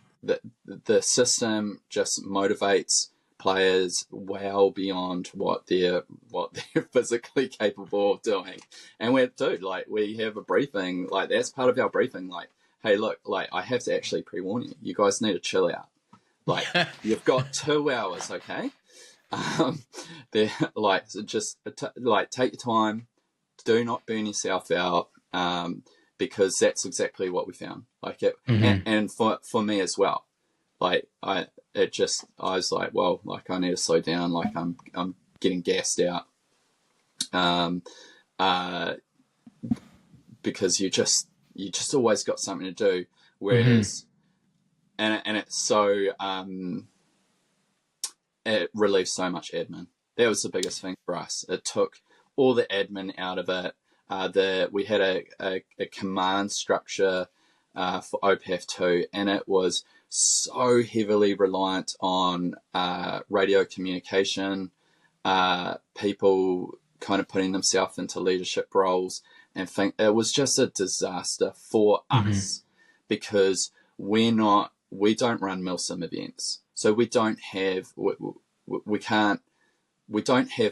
B: the system just motivates players well beyond what they're physically capable of doing. And we have a briefing, like that's part of our briefing, like, hey, look, like I have to actually pre-warn you, you guys need to chill out. Like you've got 2 hours, okay? They're like, so just like take your time, do not burn yourself out, because that's exactly what we found. Like it, and for me as well. Like I was like, well, like I need to slow down. Like I'm getting gassed out, because you just always got something to do. Whereas, and it's so it relieves so much admin. That was the biggest thing for us. It took all the admin out of it. We had a command structure for OPAF 2, and it was so heavily reliant on radio communication, people kind of putting themselves into leadership roles, and it was just a disaster for us, because we don't run milsim events, so we don't have the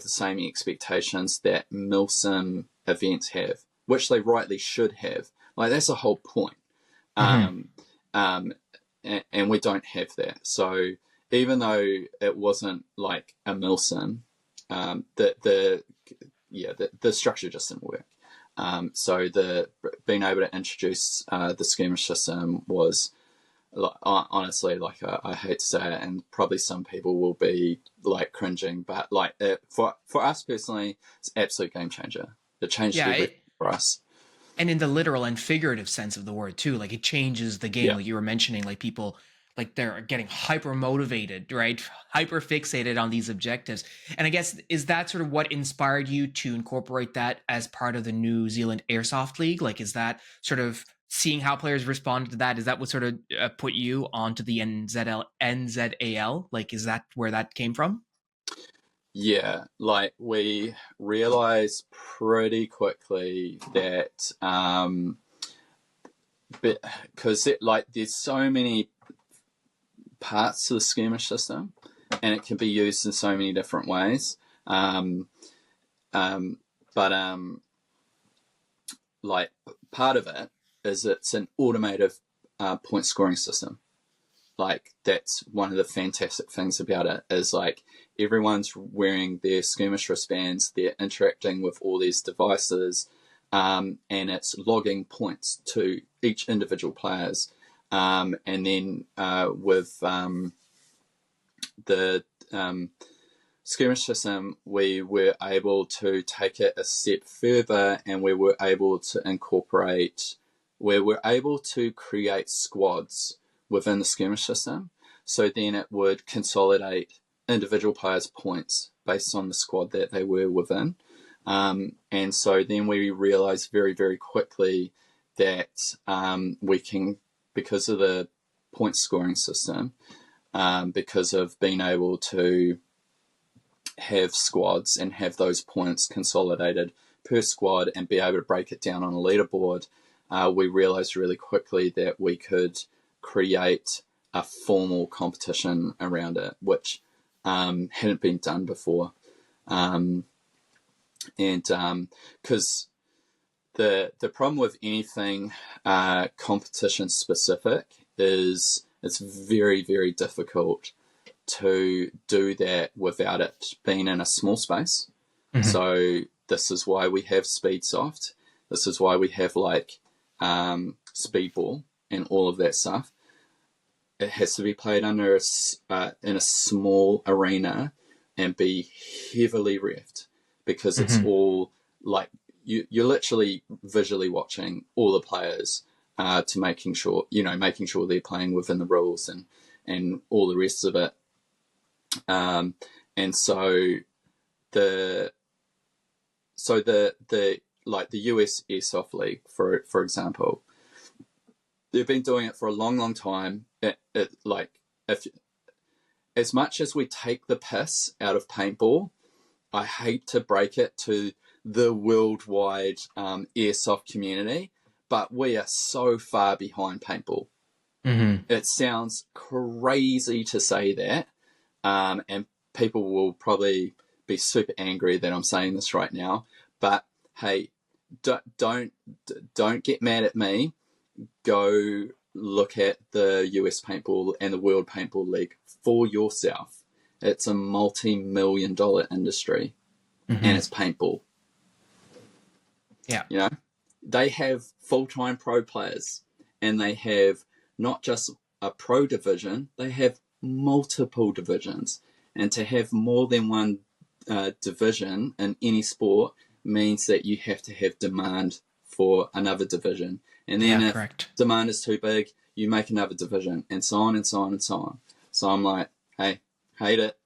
B: same expectations that milsim events have, which they rightly should have. Like that's the whole point. And we don't have that. So even though it wasn't like a milsim, the structure just didn't work. So being able to introduce the skirmish system was, honestly, like I hate to say it, and probably some people will be like cringing, but like for us personally, it's an absolute game changer. It changed everything for us.
A: And in the literal and figurative sense of the word too, like it changes the game. Like you were mentioning, like people, like they're getting hyper motivated, right? Hyper fixated on these objectives. And I guess, is that sort of what inspired you to incorporate that as part of the New Zealand Airsoft League? Like, is that sort of seeing how players responded to that? Is that what sort of put you onto the NZAL? Like, is that where that came from?
B: Yeah, like we realized pretty quickly that, because like there's so many parts to the skirmish system, and it can be used in so many different ways. Like part of it is it's an automated point scoring system. Like that's one of the fantastic things about it, is like everyone's wearing their skirmish wristbands, they're interacting with all these devices, and it's logging points to each individual players, and then with the skirmish system, we were able to take it a step further, and we were able to create squads within the skirmish system. So then it would consolidate individual players' points based on the squad that they were within. And so then we realized very, very quickly that we can, because of the point scoring system, because of being able to have squads and have those points consolidated per squad and be able to break it down on a leaderboard, we realized really quickly that we could create a formal competition around it, which hadn't been done before. And because the problem with anything competition specific is it's very, very difficult to do that without it being in a small space. Mm-hmm. So this is why we have Speedsoft. This is why we have Speedball and all of that stuff. It has to be played under in a small arena and be heavily revved, because it's all you're literally visually watching all the players to making sure they're playing within the rules and all the rest of it. And so the US Airsoft League, for example, they've been doing it for a long, long time. If as much as we take the piss out of paintball, I hate to break it to the worldwide airsoft community, but we are so far behind paintball. Mm-hmm. It sounds crazy to say that, and people will probably be super angry that I'm saying this right now. But hey, don't get mad at me. Go look at the US Paintball and the World Paintball League for yourself. It's a multi-million-dollar industry, and it's paintball.
A: Yeah,
B: they have full-time pro players, and they have not just a pro division, they have multiple divisions. And to have more than one division in any sport means that you have to have demand for another division. And then if demand is too big, you make another division, and so on and so on and so on. So I'm like, hey, hate it,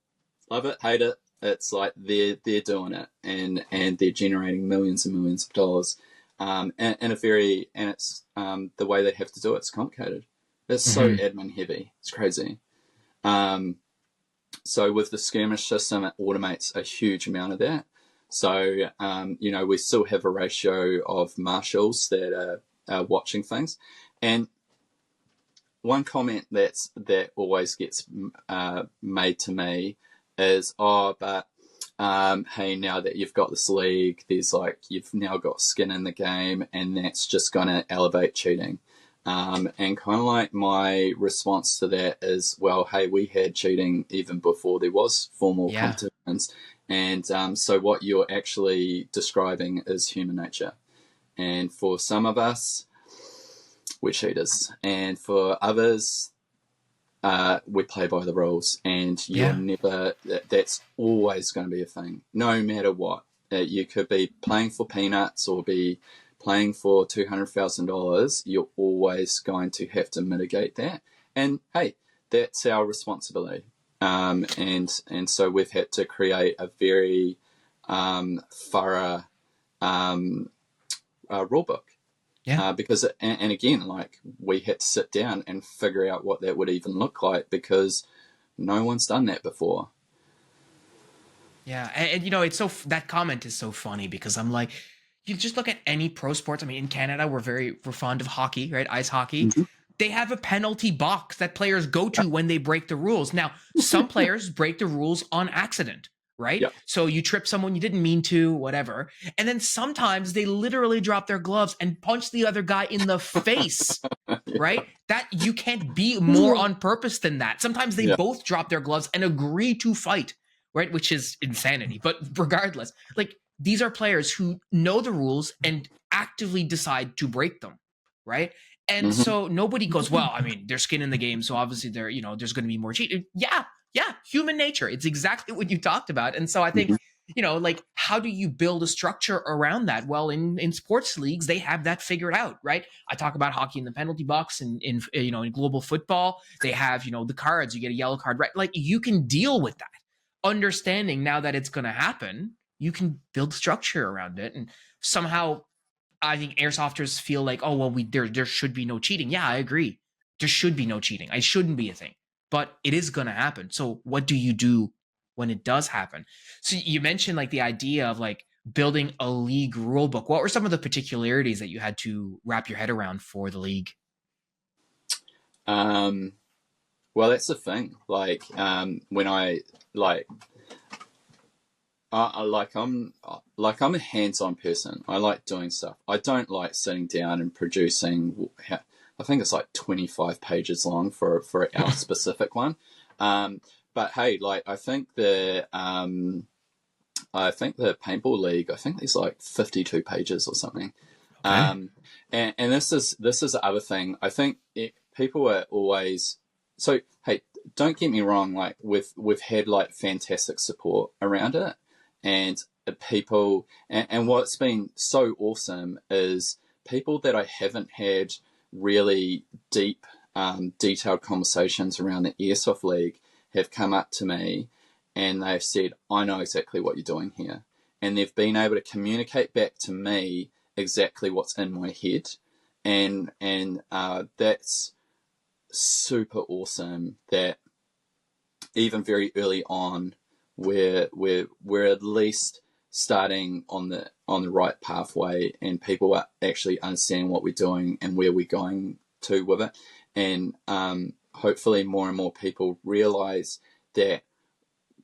B: love it, hate it. It's like they're doing it, and they're generating millions and millions of dollars. And it's the way they have to do it's complicated. It's so admin heavy. It's crazy. So with the skirmish system, it automates a huge amount of that. So we still have a ratio of marshals that are watching things. And one comment that always gets made to me is, hey, now that you've got this league, there's you've now got skin in the game, and that's just going to elevate cheating. And kind of my response to that is, well, hey, we had cheating even before there was formal competitions. And so what you're actually describing is human nature. And for some of us, we're cheaters. And for others, we play by the rules. And that's always going to be a thing, no matter what. You could be playing for peanuts or be playing for $200,000. You're always going to have to mitigate that. And hey, that's our responsibility. And so we've had to create a very thorough rule book. Yeah. Because and again, we had to sit down and figure out what that would even look like, because no one's done that before.
A: Yeah, and it's that comment is so funny, because I'm like, you just look at any pro sports. I mean, in Canada, we're fond of hockey, right? Ice hockey. Mm-hmm. They have a penalty box that players go to when they break the rules. Now, some players break the rules on accident, right? Yeah. So you trip someone you didn't mean to, whatever. And then sometimes they literally drop their gloves and punch the other guy in the face, right? That you can't be more on purpose than that. Sometimes they both drop their gloves and agree to fight, right? Which is insanity. But regardless, these are players who know the rules and actively decide to break them, right? And so nobody goes, well, I mean, there's skin in the game, so obviously there's going to be more cheating. Yeah, Yeah, human nature. It's exactly what you talked about. And so I think,
B: Mhm.
A: like, how do you build a structure around that? Well, in sports leagues, they have that figured out, right? I talk about hockey in the penalty box, and in global football, they have, the cards. You get a yellow card, right? Like, you can deal with that. Understanding now that it's going to happen, you can build structure around it, and somehow I think airsofters feel like, oh well, there should be no cheating. Yeah, I agree. There should be no cheating. It shouldn't be a thing, but it is going to happen. So what do you do when it does happen? So you mentioned like the idea of like building a league rule book. What were some of the particularities that you had to wrap your head around for the league?
B: Um, well, that's the thing. Like, when I like, I'm a hands-on person. I like doing stuff. I don't like sitting down and producing. I think it's like 25 pages long for our specific one. But hey, like I think the paintball league. I think there's like 52 pages or something.
A: Okay.
B: Um, and this is the other thing. I think people are always so. Hey, don't get me wrong. Like we've had like fantastic support around it, and people. And what's been so awesome is people that I haven't had really deep, detailed conversations around the airsoft league have come up to me, and they've said, "I know exactly what you're doing here," and they've been able to communicate back to me exactly what's in my head, and that's super awesome. That even very early on, we're at least starting on the right pathway, and people are actually understanding what we're doing and where we're going to with it, and hopefully more and more people realize that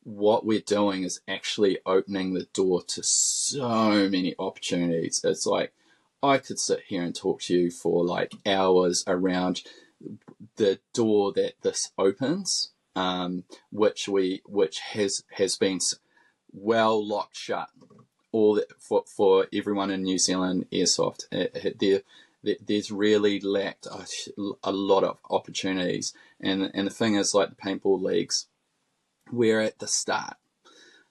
B: what we're doing is actually opening the door to so many opportunities. It's like I could sit here and talk to you for like hours around the door that this opens, which has been well locked shut. All for everyone in New Zealand airsoft, there's really lacked a lot of opportunities, and the thing is, like the paintball leagues, we're at the start.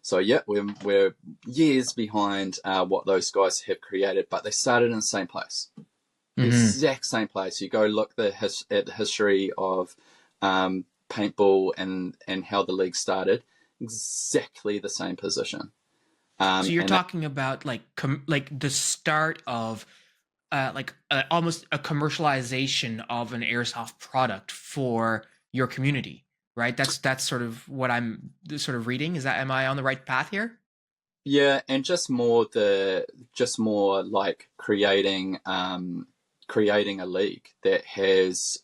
B: So yeah, we're years behind what those guys have created, but they started in the same place, the
A: Mm-hmm.
B: exact same place. You go look at the history of paintball and how the league started, exactly the same position.
A: So you're
B: And that,
A: talking about like like the start of almost a commercialization of an airsoft product for your community, right? That's sort of what I'm sort of reading. Is that, am I on the right path here?
B: yeah, and just more like creating a league that has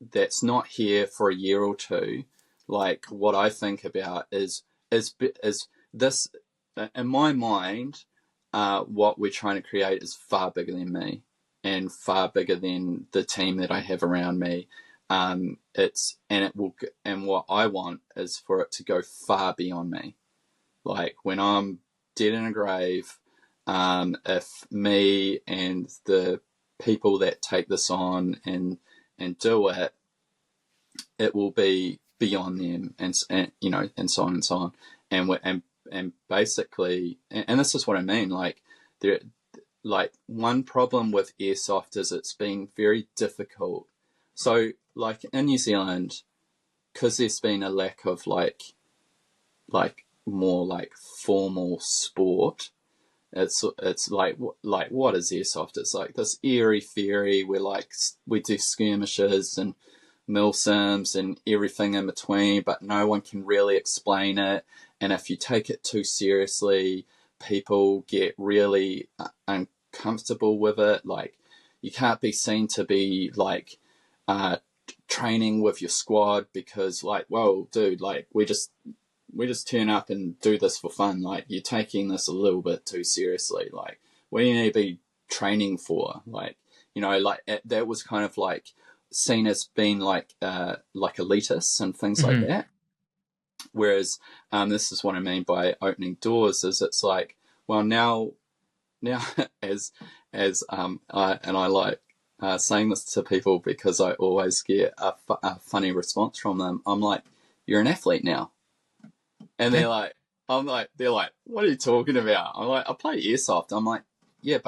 B: that's not here for a year or two. Like what I think about is this in my mind. What we're trying to create is far bigger than me, and far bigger than the team that I have around me. And what I want is for it to go far beyond me. Like when I'm dead in a grave, if me and the people that take this on and do it, it will be beyond them, and and so on and so on, and basically, and this is what I mean. Like there, like one problem with airsoft is it's been very difficult. So like in New Zealand, because there's been a lack of like more like formal sport. It's like what is airsoft? It's like this airy fairy where like we do skirmishes and milsims and everything in between, but no one can really explain it. And if you take it too seriously, people get really uncomfortable with it. Like you can't be seen to be like uh, training with your squad because like, whoa, dude, like we just turn up and do this for fun. Like you're taking this a little bit too seriously. Like what do you need to be training for? Like like that was kind of like seen as being like elitists and things like
A: Mm-hmm.
B: that. Whereas this is what I mean by opening doors. Is it's like well now as I like saying this to people because I always get a funny response from them. I'm like, "You're an athlete now," and
A: Okay.
B: they're like, "What are you talking about?" I'm like, "I play airsoft." I'm like, "Yeah,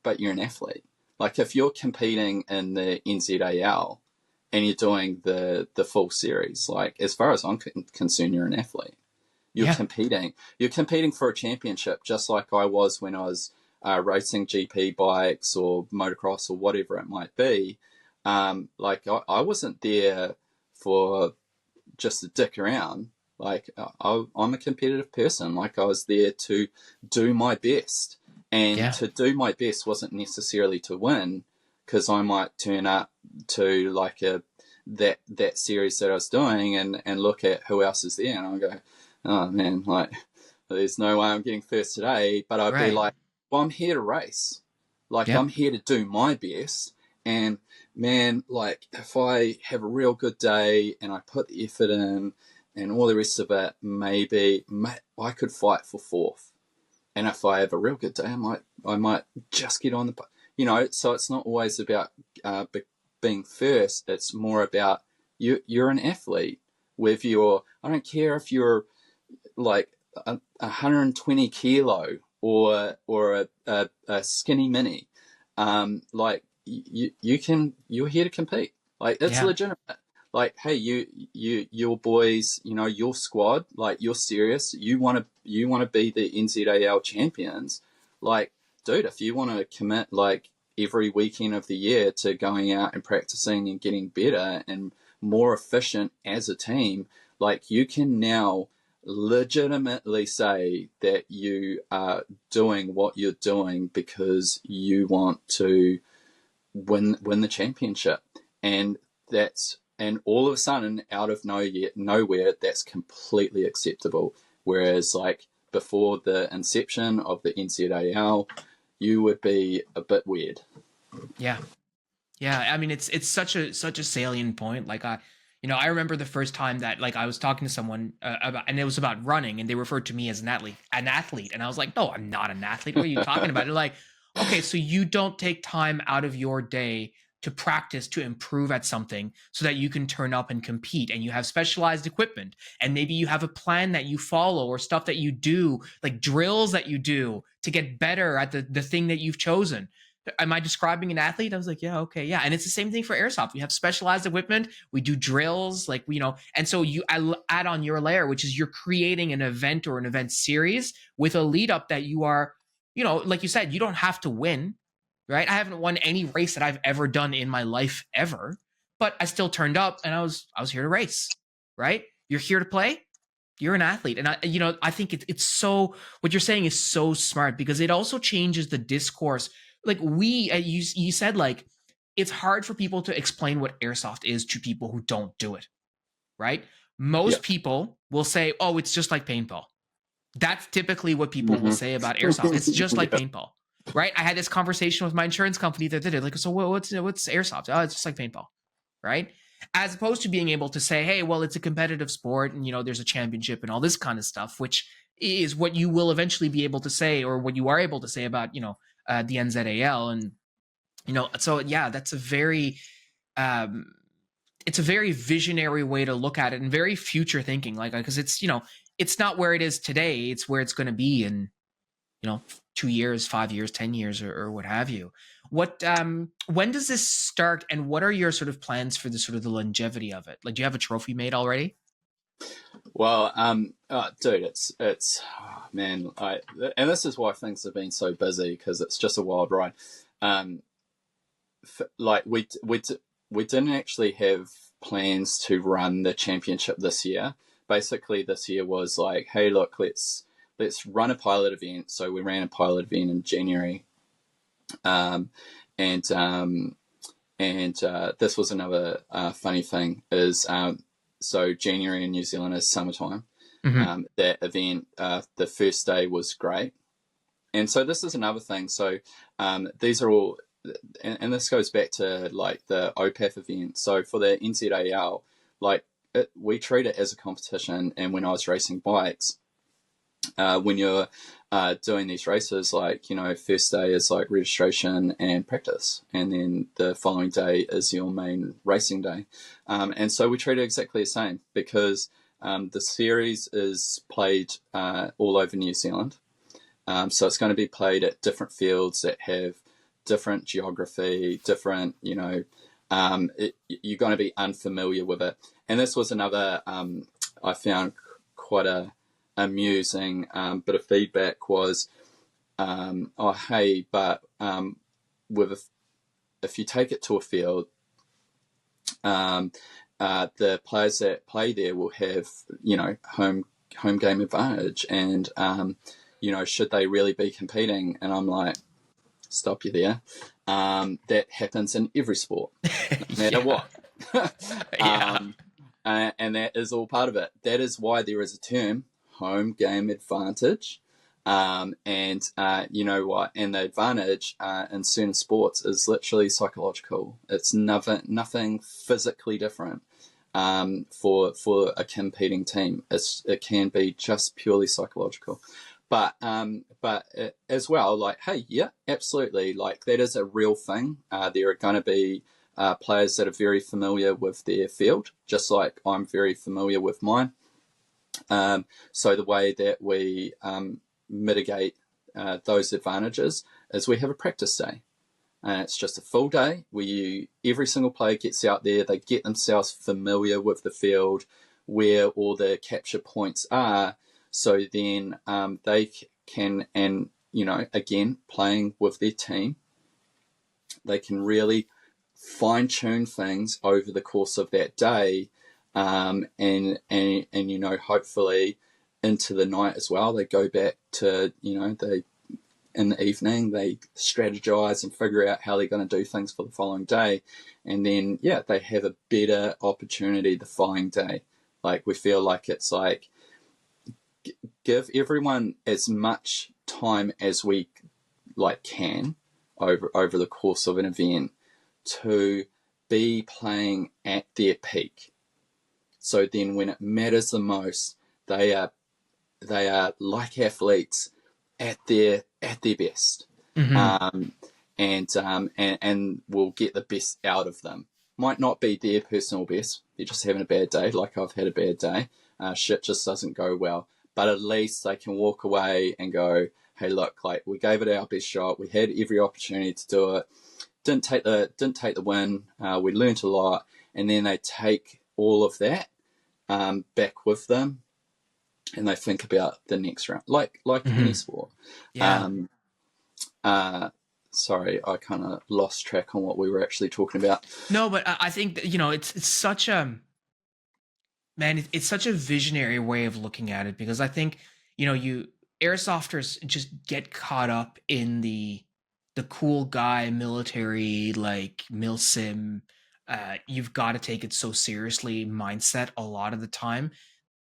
B: but you're an athlete. Like if you're competing in the NZAL and you're doing the full series, like as far as I'm concerned, you're an athlete. You're
A: Yeah.
B: competing. You're competing for a championship, just like I was when I was racing GP bikes or motocross or whatever it might be. Like I wasn't there for just to dick around. Like I'm a competitive person. Like I was there to do my best, and
A: Yeah.
B: to do my best wasn't necessarily to win, because I might turn up to like that series that I was doing and look at who else is there, and I'll go, oh man, like there's no way I'm getting first today. But I'd be
A: Right.
B: like, well, I'm here to race. Like
A: Yep.
B: I'm here to do my best, and man, like if I have a real good day and I put the effort in and all the rest of it, maybe I could fight for fourth. And if I have a real good day, I might just get on the, So it's not always about being first. It's more about you're an athlete. Whether I don't care if you're like 120 kilo or a skinny mini. Like you're here to compete. Like it's
A: Yeah.
B: legitimate. Like, hey, your boys, your squad, like you're serious. You want to be the NZAL champions. Like, dude, if you want to commit like every weekend of the year to going out and practicing and getting better and more efficient as a team, like you can now legitimately say that you are doing what you're doing because you want to win the championship. And all of a sudden, out of nowhere, that's completely acceptable. Whereas like before the inception of the NZAL, you would be a bit weird.
A: Yeah. Yeah, I mean it's such a salient point. Like I remember the first time that like I was talking to someone about, and it was about running, and they referred to me as an athlete, and I was like, no, I'm not an athlete. What are you talking about? They're like, okay, so you don't take time out of your day to practice to improve at something so that you can turn up and compete, and you have specialized equipment, and maybe you have a plan that you follow or stuff that you do, like drills that you do to get better at the thing that you've chosen. Am I describing an athlete? I was like, yeah, okay, yeah. And it's the same thing for airsoft. We have specialized equipment. We do drills, like and so I add on your layer, which is you're creating an event or an event series with a lead up that you are, like you said, you don't have to win, right? I haven't won any race that I've ever done in my life ever, but I still turned up and I was here to race, right? You're here to play. You're an athlete, and I think it's so, what you're saying is so smart, because it also changes the discourse. Like you said, like it's hard for people to explain what airsoft is to people who don't do it, right?
B: Yeah.
A: Most people will say, oh, it's just like paintball. That's typically what people will
B: Mm-hmm.
A: say about airsoft. It's just like
B: Yeah.
A: paintball, right? I had this conversation with my insurance company that did it. Like, so what's airsoft? Oh, it's just like paintball, right? As opposed to being able to say, hey, well, it's a competitive sport, and there's a championship and all this kind of stuff, which is what you will eventually be able to say, or what you are able to say about the NZAL. And so yeah, that's a very um, it's a very visionary way to look at it, and very future thinking, like, because it's not where it is today, it's where it's going to be in 2 years, 5 years, 10 years, or what have you. When does this start, and what are your sort of plans for the sort of the longevity of it? Like, do you have a trophy made already?
B: Well, dude, it's man, and this is why things have been so busy, because it's just a wild ride. Um, like we didn't actually have plans to run the championship this year. Basically, this year was like, hey, look, let's run a pilot event. So we ran a pilot event in January, um, and this was another funny thing is so January in New Zealand is summertime.
A: Mm-hmm.
B: That event, the first day was great, and so this is another thing. So these are all, and this goes back to like the OPAF event. So for the NZAL, like we treat it as a competition, and when I was racing bikes, when you're doing these races, like, first day is like registration and practice, and then the following day is your main racing day. And so we treat it exactly the same, because the series is played all over New Zealand. So it's going to be played at different fields that have different geography, different, you're going to be unfamiliar with it. And this was another, I found quite a amusing bit of feedback was, if you take it to a field, the players that play there will have, home game advantage, and should they really be competing? And I'm like, stop you there. That happens in every sport, no matter what. And that is all part of it. That is why there is a term, home game advantage. And you know what? And the advantage in certain sports is literally psychological. It's nothing physically different for a competing team. It can be just purely psychological. But as well, like, hey, yeah, absolutely. Like, that is a real thing. There are going to be players that are very familiar with their field, just like I'm very familiar with mine. So the way that we mitigate those advantages is we have a practice day. And it's just a full day where every single player gets out there, they get themselves familiar with the field, where all the capture points are. So then they can, and, again, playing with their team, they can really fine-tune things over the course of that day, and hopefully into the night as well. They go back to, in the evening, they strategize and figure out how they're going to do things for the following day. And then, they have a better opportunity the following day. Like, we feel like it's like, give everyone as much time as we can over the course of an event to be playing at their peak. So then when it matters the most, they are like athletes at their best.
A: Mm-hmm.
B: And will get the best out of them. Might not be their personal best. They're just having a bad day, like I've had a bad day. Shit just doesn't go well. But at least they can walk away and go, hey, look, like, we gave it our best shot. We had every opportunity to do it. Didn't take the win. We learnt a lot. And then they take all of that back with them, and they think about the next round, like any sport.
A: Yeah.
B: Sorry, I kind of lost track on what we were actually talking about.
A: No, but I think that, it's such a, man, it's such a visionary way of looking at it, because I think, you airsofters just get caught up in the cool guy military, like, milsim, you've got to take it so seriously mindset a lot of the time,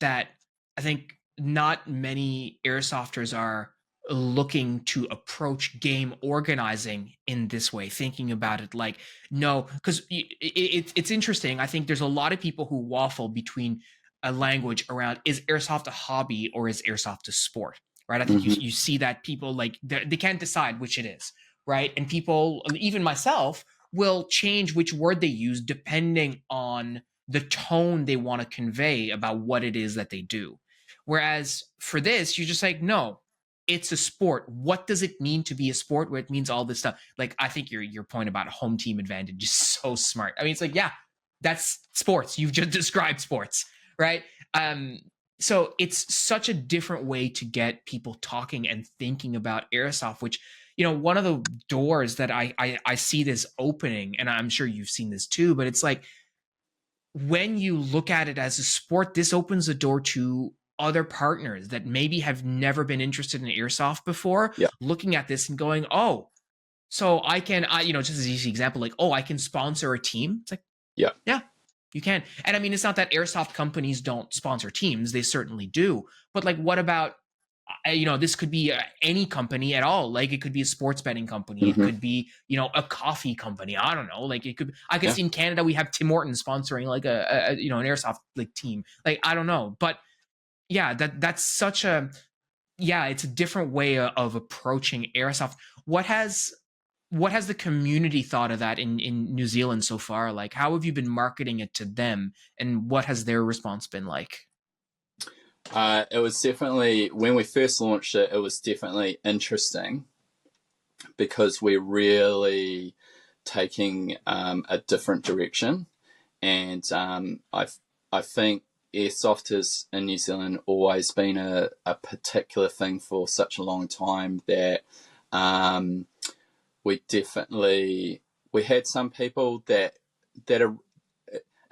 A: that I think not many airsofters are looking to approach game organizing in this way, thinking about it like, no, because it's interesting. I think there's a lot of people who waffle between a language around, is airsoft a hobby or is airsoft a sport, right? I think you see that people, like, they can't decide which it is, right? And people, even myself, will change which word they use depending on the tone they want to convey about what it is that they do. Whereas for this, you're just like, no, it's a sport. What does it mean to be a sport where it means all this stuff? Like, I think your point about a home team advantage is so smart. I mean, it's like, yeah, that's sports. You've just described sports, right? So it's such a different way to get people talking and thinking about airsoft, which, one of the doors that I see this opening, and I'm sure you've seen this too, but it's like, when you look at it as a sport, this opens the door to other partners that maybe have never been interested in airsoft before, looking at this and going, oh, so I can, just as an easy example, like, oh, I can sponsor a team. It's like, yeah, you can. And I mean, it's not that airsoft companies don't sponsor teams. They certainly do. But, like, what about, this could be any company at all. Like, it could be a sports betting company. It could be, a coffee company. I don't know. Like, it could, I could see in Canada, we have Tim Hortons sponsoring like an airsoft, like, team. Like, I don't know. But yeah, that's such a, yeah, it's a different way of approaching airsoft. What has the community thought of that in New Zealand so far? Like, how have you been marketing it to them, and what has their response been like?
B: It was definitely, when we first launched it, it was definitely interesting because we're really taking a different direction. And I think airsoft has in New Zealand always been a particular thing for such a long time that um, we had some people that are,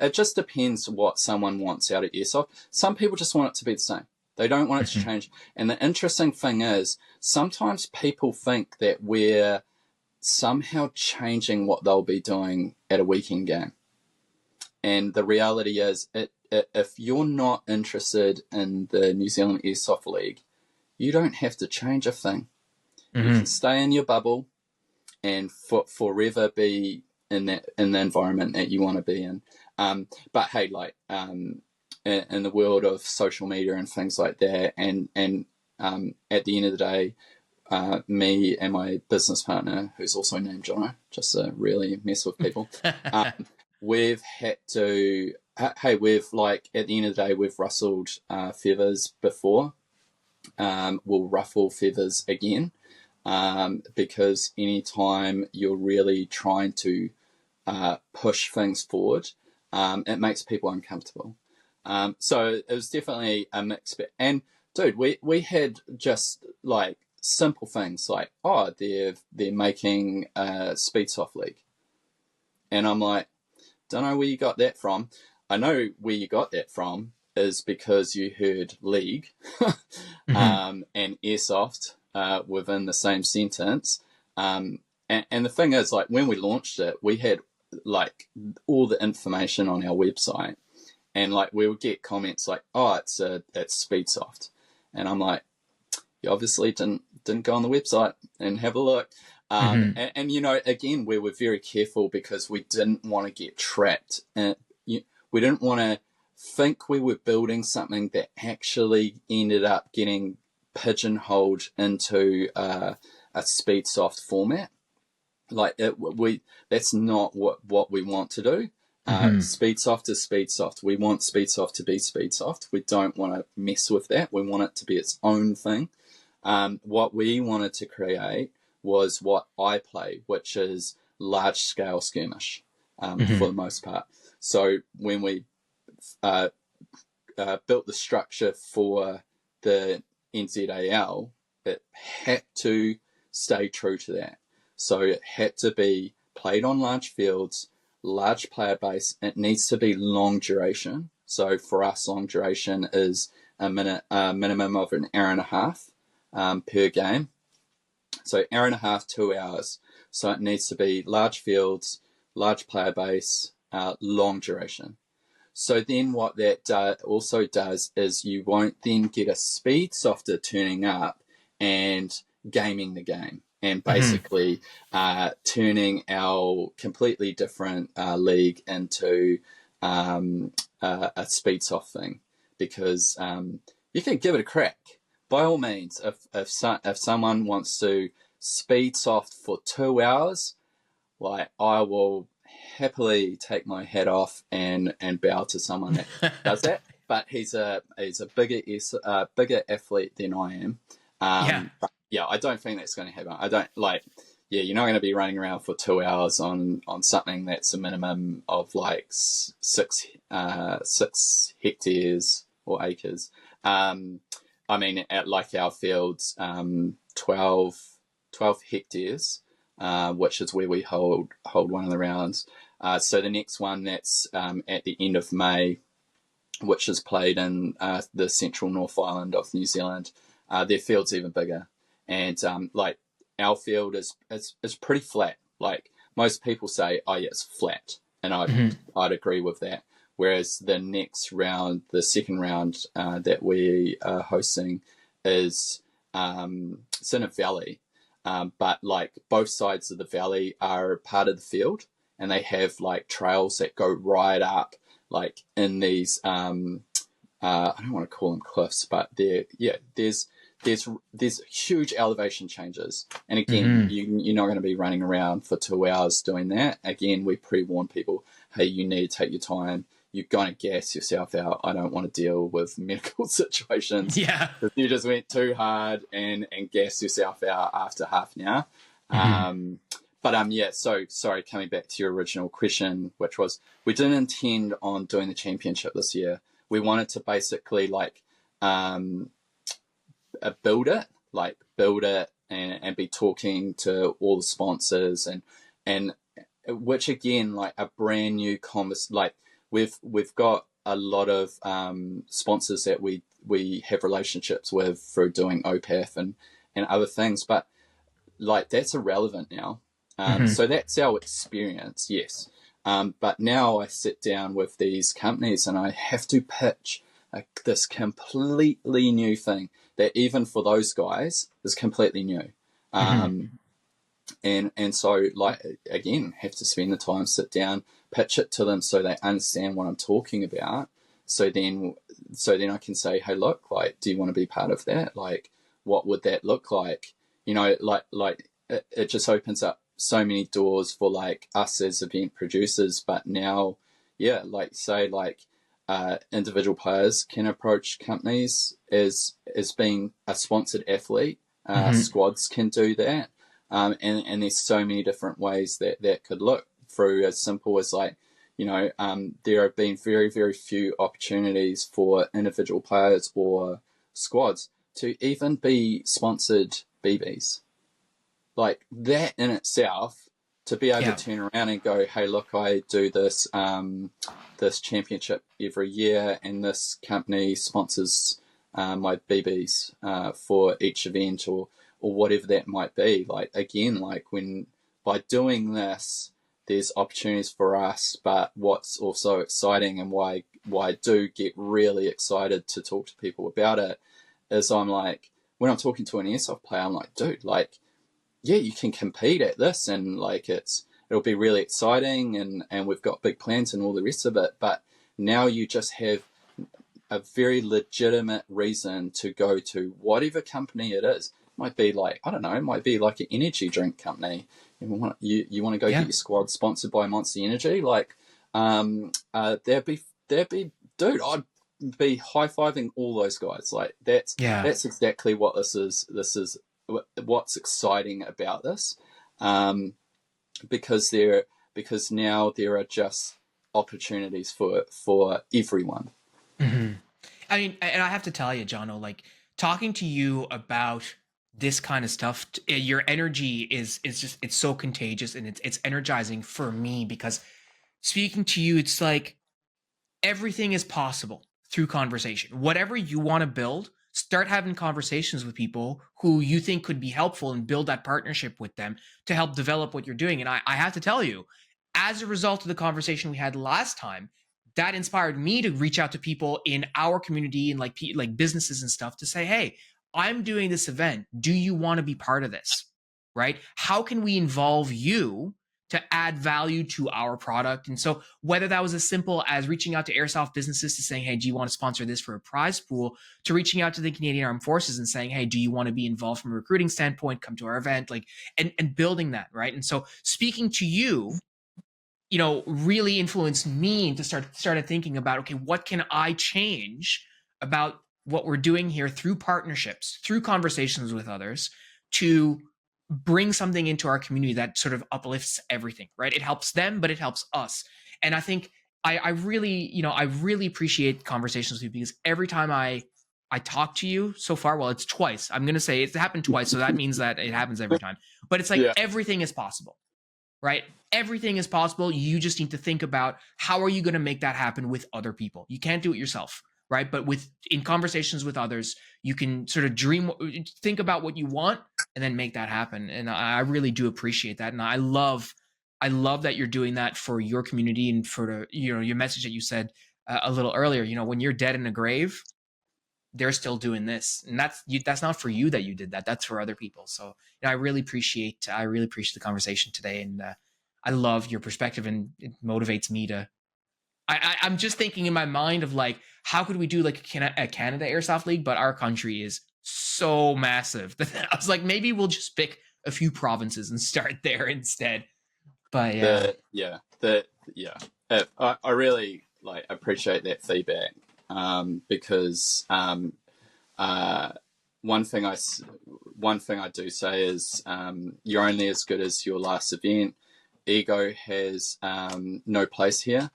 B: it just depends what someone wants out of airsoft. Some people just want it to be the same. They don't want it to change. And the interesting thing is, sometimes people think that we're somehow changing what they'll be doing at a weekend game. And the reality is, if you're not interested in the New Zealand Airsoft League, you don't have to change a thing. You can stay in your bubble and forever be in the environment that you want to be in. But hey, like in the world of social media and things like that, and at the end of the day, me and my business partner, who's also named Jonno, just to really mess with people, we've had to. Hey, we've like at the end of the day, we've rustled feathers before. We'll ruffle feathers again. Because anytime you're really trying to push things forward, it makes people uncomfortable. So it was definitely a mix. And dude, we had just like simple things like, oh, they're making a Speedsoft League, and I'm like, don't know where you got that from. I know where you got that from is because you heard league and airsoft within the same sentence. And the thing is, like, when we launched it, we had like all the information on our website, and like we would get comments like, oh, it's Speedsoft, and I'm like, you obviously didn't go on the website and have a look. And you know, again, we were very careful because we didn't want to get trapped, and we didn't want to think we were building something that actually ended up getting pigeonholed into a Speedsoft format. Like that's not what we want to do. Speedsoft is Speedsoft. We want Speedsoft to be Speedsoft. We don't want to mess with that. We want it to be its own thing. What we wanted to create was what I play, which is large scale skirmish for the most part. So when we built the structure for the NZAL, it had to stay true to that. So it had to be played on large fields, large player base. It needs to be long duration. So for us, long duration is a minimum of an hour and a half per game. So hour and a half, 2 hours. So it needs to be large fields, large player base, long duration. So then what that also does is you won't then get a speed softer turning up and gaming the game and basically turning our completely different league into a speed soft thing, because you can give it a crack. By all means, if someone wants to speed soft for 2 hours, like, I will happily take my hat off and bow to someone that does that. But he's a bigger athlete than I am. But yeah, I don't think that's going to happen. I don't like. Yeah, you're not going to be running around for 2 hours on something that's a minimum of like six hectares or acres. I mean, at like our fields, 12 hectares, which is where we hold one of the rounds. So the next one that's at the end of May, which is played in the central North Island of New Zealand, their field's even bigger. And like our field is pretty flat. Like most people say, oh yeah, it's flat, and I'd agree with that. Whereas the next round, the second round that we are hosting, is it's in a valley, but like both sides of the valley are part of the field, and they have like trails that go right up, like in these I don't want to call them cliffs, but there's there's huge elevation changes, and again, you're not going to be running around for 2 hours doing that. Again, we pre-warn people, hey, you need to take your time. You're going to gas yourself out. I don't want to deal with medical situations.
A: Yeah.
B: If you just went too hard and gas yourself out after half an hour. Yeah, so sorry, coming back to your original question, which was, we didn't intend on doing the championship this year. We wanted to basically build it and be talking to all the sponsors and which again, like a brand new we've got a lot of sponsors that we have relationships with through doing OPAF and other things, but like that's irrelevant now. So that's our experience, yes. But now I sit down with these companies and I have to pitch this completely new thing that even for those guys is completely new. And so, like, again, have to spend the time, sit down, pitch it to them so they understand what I'm talking about. So then I can say, hey, look, like, do you want to be part of that? Like, what would that look like? You know, like it just opens up so many doors for like us as event producers. But now, yeah, like say like individual players can approach companies as being a sponsored athlete. Squads can do that. And there's so many different ways that could look, through as simple as like, you know, there have been very, very few opportunities for individual players or squads to even be sponsored BBs. Like that in itself, to be able to turn around and go, hey, look, I do this this championship every year, and this company sponsors my BBs for each event or whatever that might be. Like again, like when by doing this, there's opportunities for us. But what's also exciting, and why I do get really excited to talk to people about it, is I'm like, when I'm talking to an airsoft player, I'm like, dude, like, yeah, you can compete at this, and like it'll be really exciting, and we've got big plans and all the rest of it. But now you just have a very legitimate reason to go to whatever company it is. It might be like, I don't know, it might be like an energy drink company. You want to go get your squad sponsored by Monster Energy? Like, that'd be, dude, I'd be high-fiving all those guys. Like that's exactly what this is what's exciting about this, because now there are just opportunities for everyone.
A: I mean, and I have to tell you, Jonno, like talking to you about this kind of stuff, your energy is just, it's so contagious, and it's energizing for me, because speaking to you, it's like everything is possible through conversation. Whatever you want to build, start having conversations with people who you think could be helpful, and build that partnership with them to help develop what you're doing. And I have to tell you, as a result of the conversation we had last time, that inspired me to reach out to people in our community and like businesses and stuff to say, hey, I'm doing this event. Do you want to be part of this? Right? How can we involve you to add value to our product? And so whether that was as simple as reaching out to airsoft businesses to saying, hey, do you want to sponsor this for a prize pool, to reaching out to the Canadian Armed Forces and saying, hey, do you want to be involved from a recruiting standpoint, come to our event, like, and building that, right? And so speaking to you, you know, really influenced me to started thinking about, okay, what can I change about what we're doing here through partnerships, through conversations with others, to bring something into our community that sort of uplifts everything, right? It helps them, but it helps us. And I think I really, you know, I really appreciate conversations with you, because every time I talk to you so far, well, it's twice. I'm going to say it's happened twice. So that means that it happens every time, but it's like everything is possible, right? Everything is possible. You just need to think about how are you going to make that happen with other people. You can't do it yourself, right? But in conversations with others, you can sort of think about what you want, and then make that happen. And I really do appreciate that. And I love that you're doing that for your community, and for the, you know, your message that you said a little earlier, you know, when you're dead in a grave, they're still doing this, and that's not for you that you did that. That's for other people. So, you know, I really appreciate the conversation today, and I love your perspective, and it motivates me to. I'm just thinking in my mind of like, how could we do like a Canada Airsoft League, but our country is so massive that I was like, maybe we'll just pick a few provinces and start there instead. But yeah.
B: I really like appreciate that feedback, because uh, one thing I do say is, you're only as good as your last event. Ego has no place here,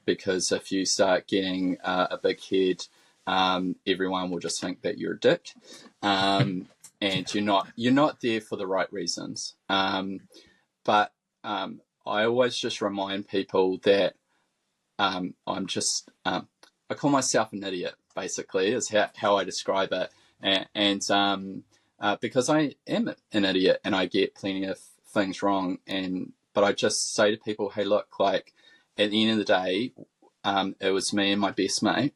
B: because if you start getting a big head, everyone will just think that you're a dick, and you're not there for the right reasons. But I always just remind people that I'm just I call myself an idiot, basically, is how I describe it, and because I am an idiot and I get plenty of things wrong, but I just say to people, hey, look, like at the end of the day, it was me and my best mate,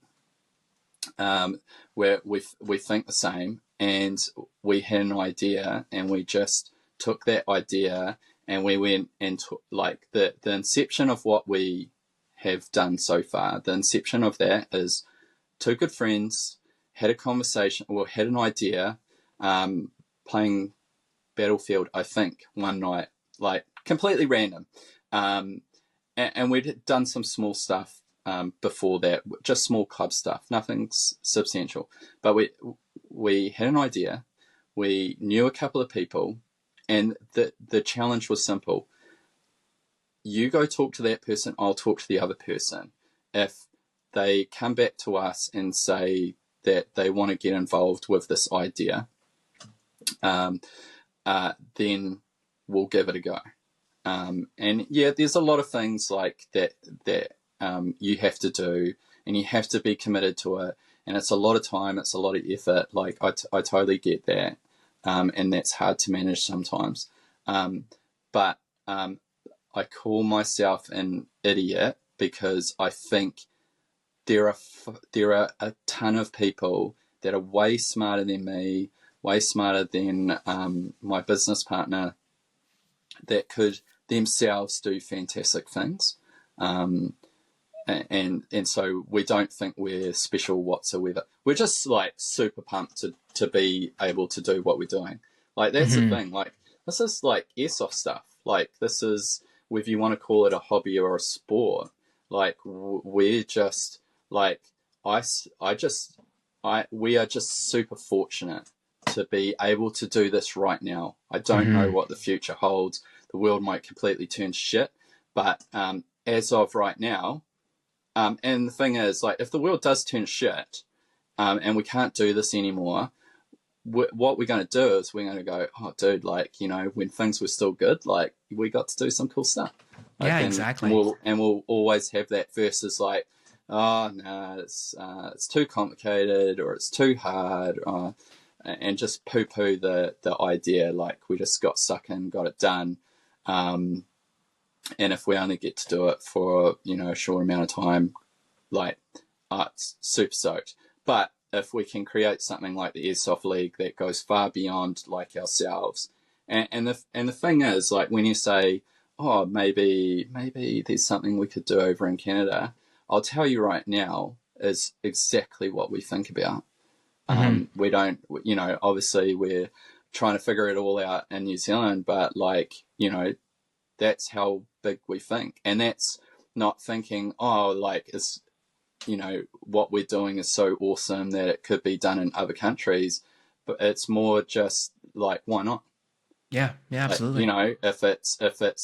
B: where we think the same, and we had an idea, and we just took that idea and we went and like the inception of what we have done so far. The inception of that is two good friends had a conversation or had an idea, playing Battlefield, I think, one night, like completely random, and we'd done some small stuff before that, just small club stuff, nothing substantial. But we had an idea, we knew a couple of people, and the challenge was simple. You go talk to that person, I'll talk to the other person. If they come back to us and say that they want to get involved with this idea, then we'll give it a go. And yeah, there's a lot of things like that you have to do, and you have to be committed to it. And it's a lot of time, it's a lot of effort. Like I totally get that. And that's hard to manage sometimes. But I call myself an idiot because I think there are a ton of people that are way smarter than me, way smarter than my business partner, that could themselves do fantastic things. And so we don't think we're special whatsoever. We're just like super pumped to be able to do what we're doing. Like that's the thing. Like this is like airsoft stuff. Like this is, whether you want to call it a hobby or a sport. Like we're just like we are just super fortunate to be able to do this right now. I don't know what the future holds. The world might completely turn to shit, but as of right now. And the thing is, like, if the world does turn shit, and we can't do this anymore, what we're going to do is we're going to go, oh, dude, like, you know, when things were still good, like, we got to do some cool stuff. Like,
A: yeah, exactly.
B: And we'll always have that versus like, oh, no, it's too complicated or it's too hard, and just poo-poo the idea. Like, we just got stuck in, got it done. And if we only get to do it for, you know, a short amount of time, like, it's super soaked. But if we can create something like the Airsoft League that goes far beyond like ourselves, and the thing is, like, when you say, oh, maybe there's something we could do over in Canada, I'll tell you right now is exactly what we think about. We don't, you know, obviously we're trying to figure it all out in New Zealand, but like, you know, that's how big we think. And that's not thinking, oh, like, it's, you know, what we're doing is so awesome that it could be done in other countries, but it's more just like, why not?
A: Yeah, absolutely.
B: You know, if it's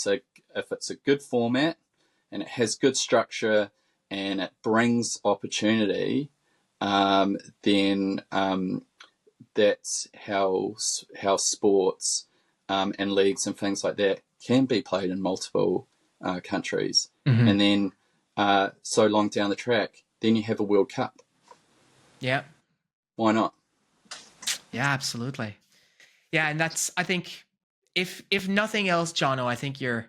B: a good format and it has good structure and it brings opportunity, then that's how sports and leagues and things like that can be played in multiple countries. And then so long down the track, then you have a World Cup.
A: Yeah.
B: Why not?
A: Yeah, absolutely. Yeah, and that's, I think, if nothing else, Jonno, I think you're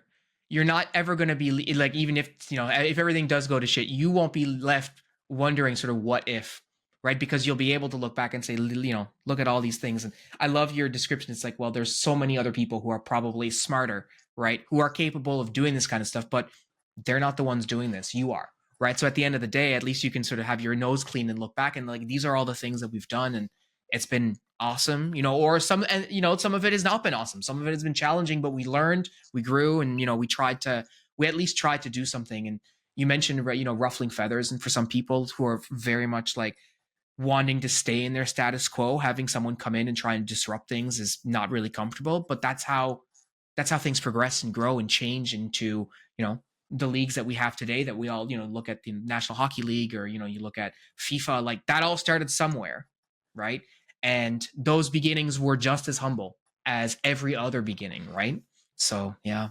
A: not ever going to be like, even if, you know, if everything does go to shit, you won't be left wondering sort of what if, right? Because you'll be able to look back and say, you know, look at all these things. And I love your description. It's like, well, there's so many other people who are probably smarter, right? Who are capable of doing this kind of stuff, but they're not the ones doing this. You are, right? So at the end of the day, at least you can sort of have your nose clean and look back and like, these are all the things that we've done. And it's been awesome, or some, and some of it has not been awesome. Some of it has been challenging, but we learned, we grew, and we at least tried to do something. And you mentioned, ruffling feathers, and for some people who are very much like wanting to stay in their status quo, having someone come in and try and disrupt things is not really comfortable. But that's how things progress and grow and change into the leagues that we have today, that we all look at the National Hockey League, or you look at FIFA. Like, that all started somewhere, right? And those beginnings were just as humble as every other beginning, right? So yeah,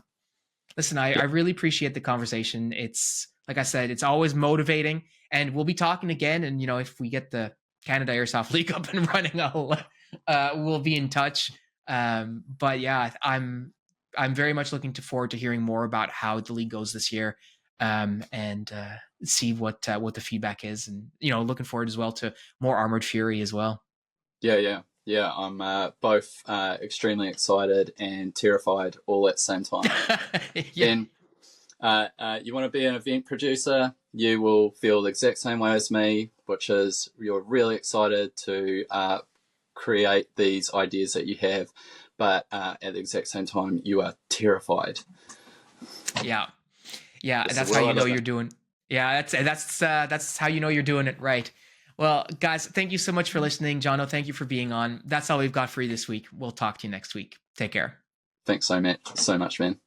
A: listen, I really appreciate the conversation. It's, like I said, it's always motivating, and we'll be talking again. And if we get the Canada Airsoft League up and running, we'll be in touch. But yeah, I'm very much looking forward to hearing more about how the league goes this year, and see what the feedback is, and looking forward as well to more Armoured Fury as well.
B: Yeah. I'm both extremely excited and terrified all at the same time.
A: Yeah.
B: And you want to be an event producer, you will feel the exact same way as me, which is you're really excited to create these ideas that you have, but at the exact same time, you are terrified.
A: Yeah, that's how you know you're doing. Yeah, that's how you know you're doing it right. Well, guys, thank you so much for listening. Jonno, thank you for being on. That's all we've got for you this week. We'll talk to you next week. Take care.
B: Thanks so much, man.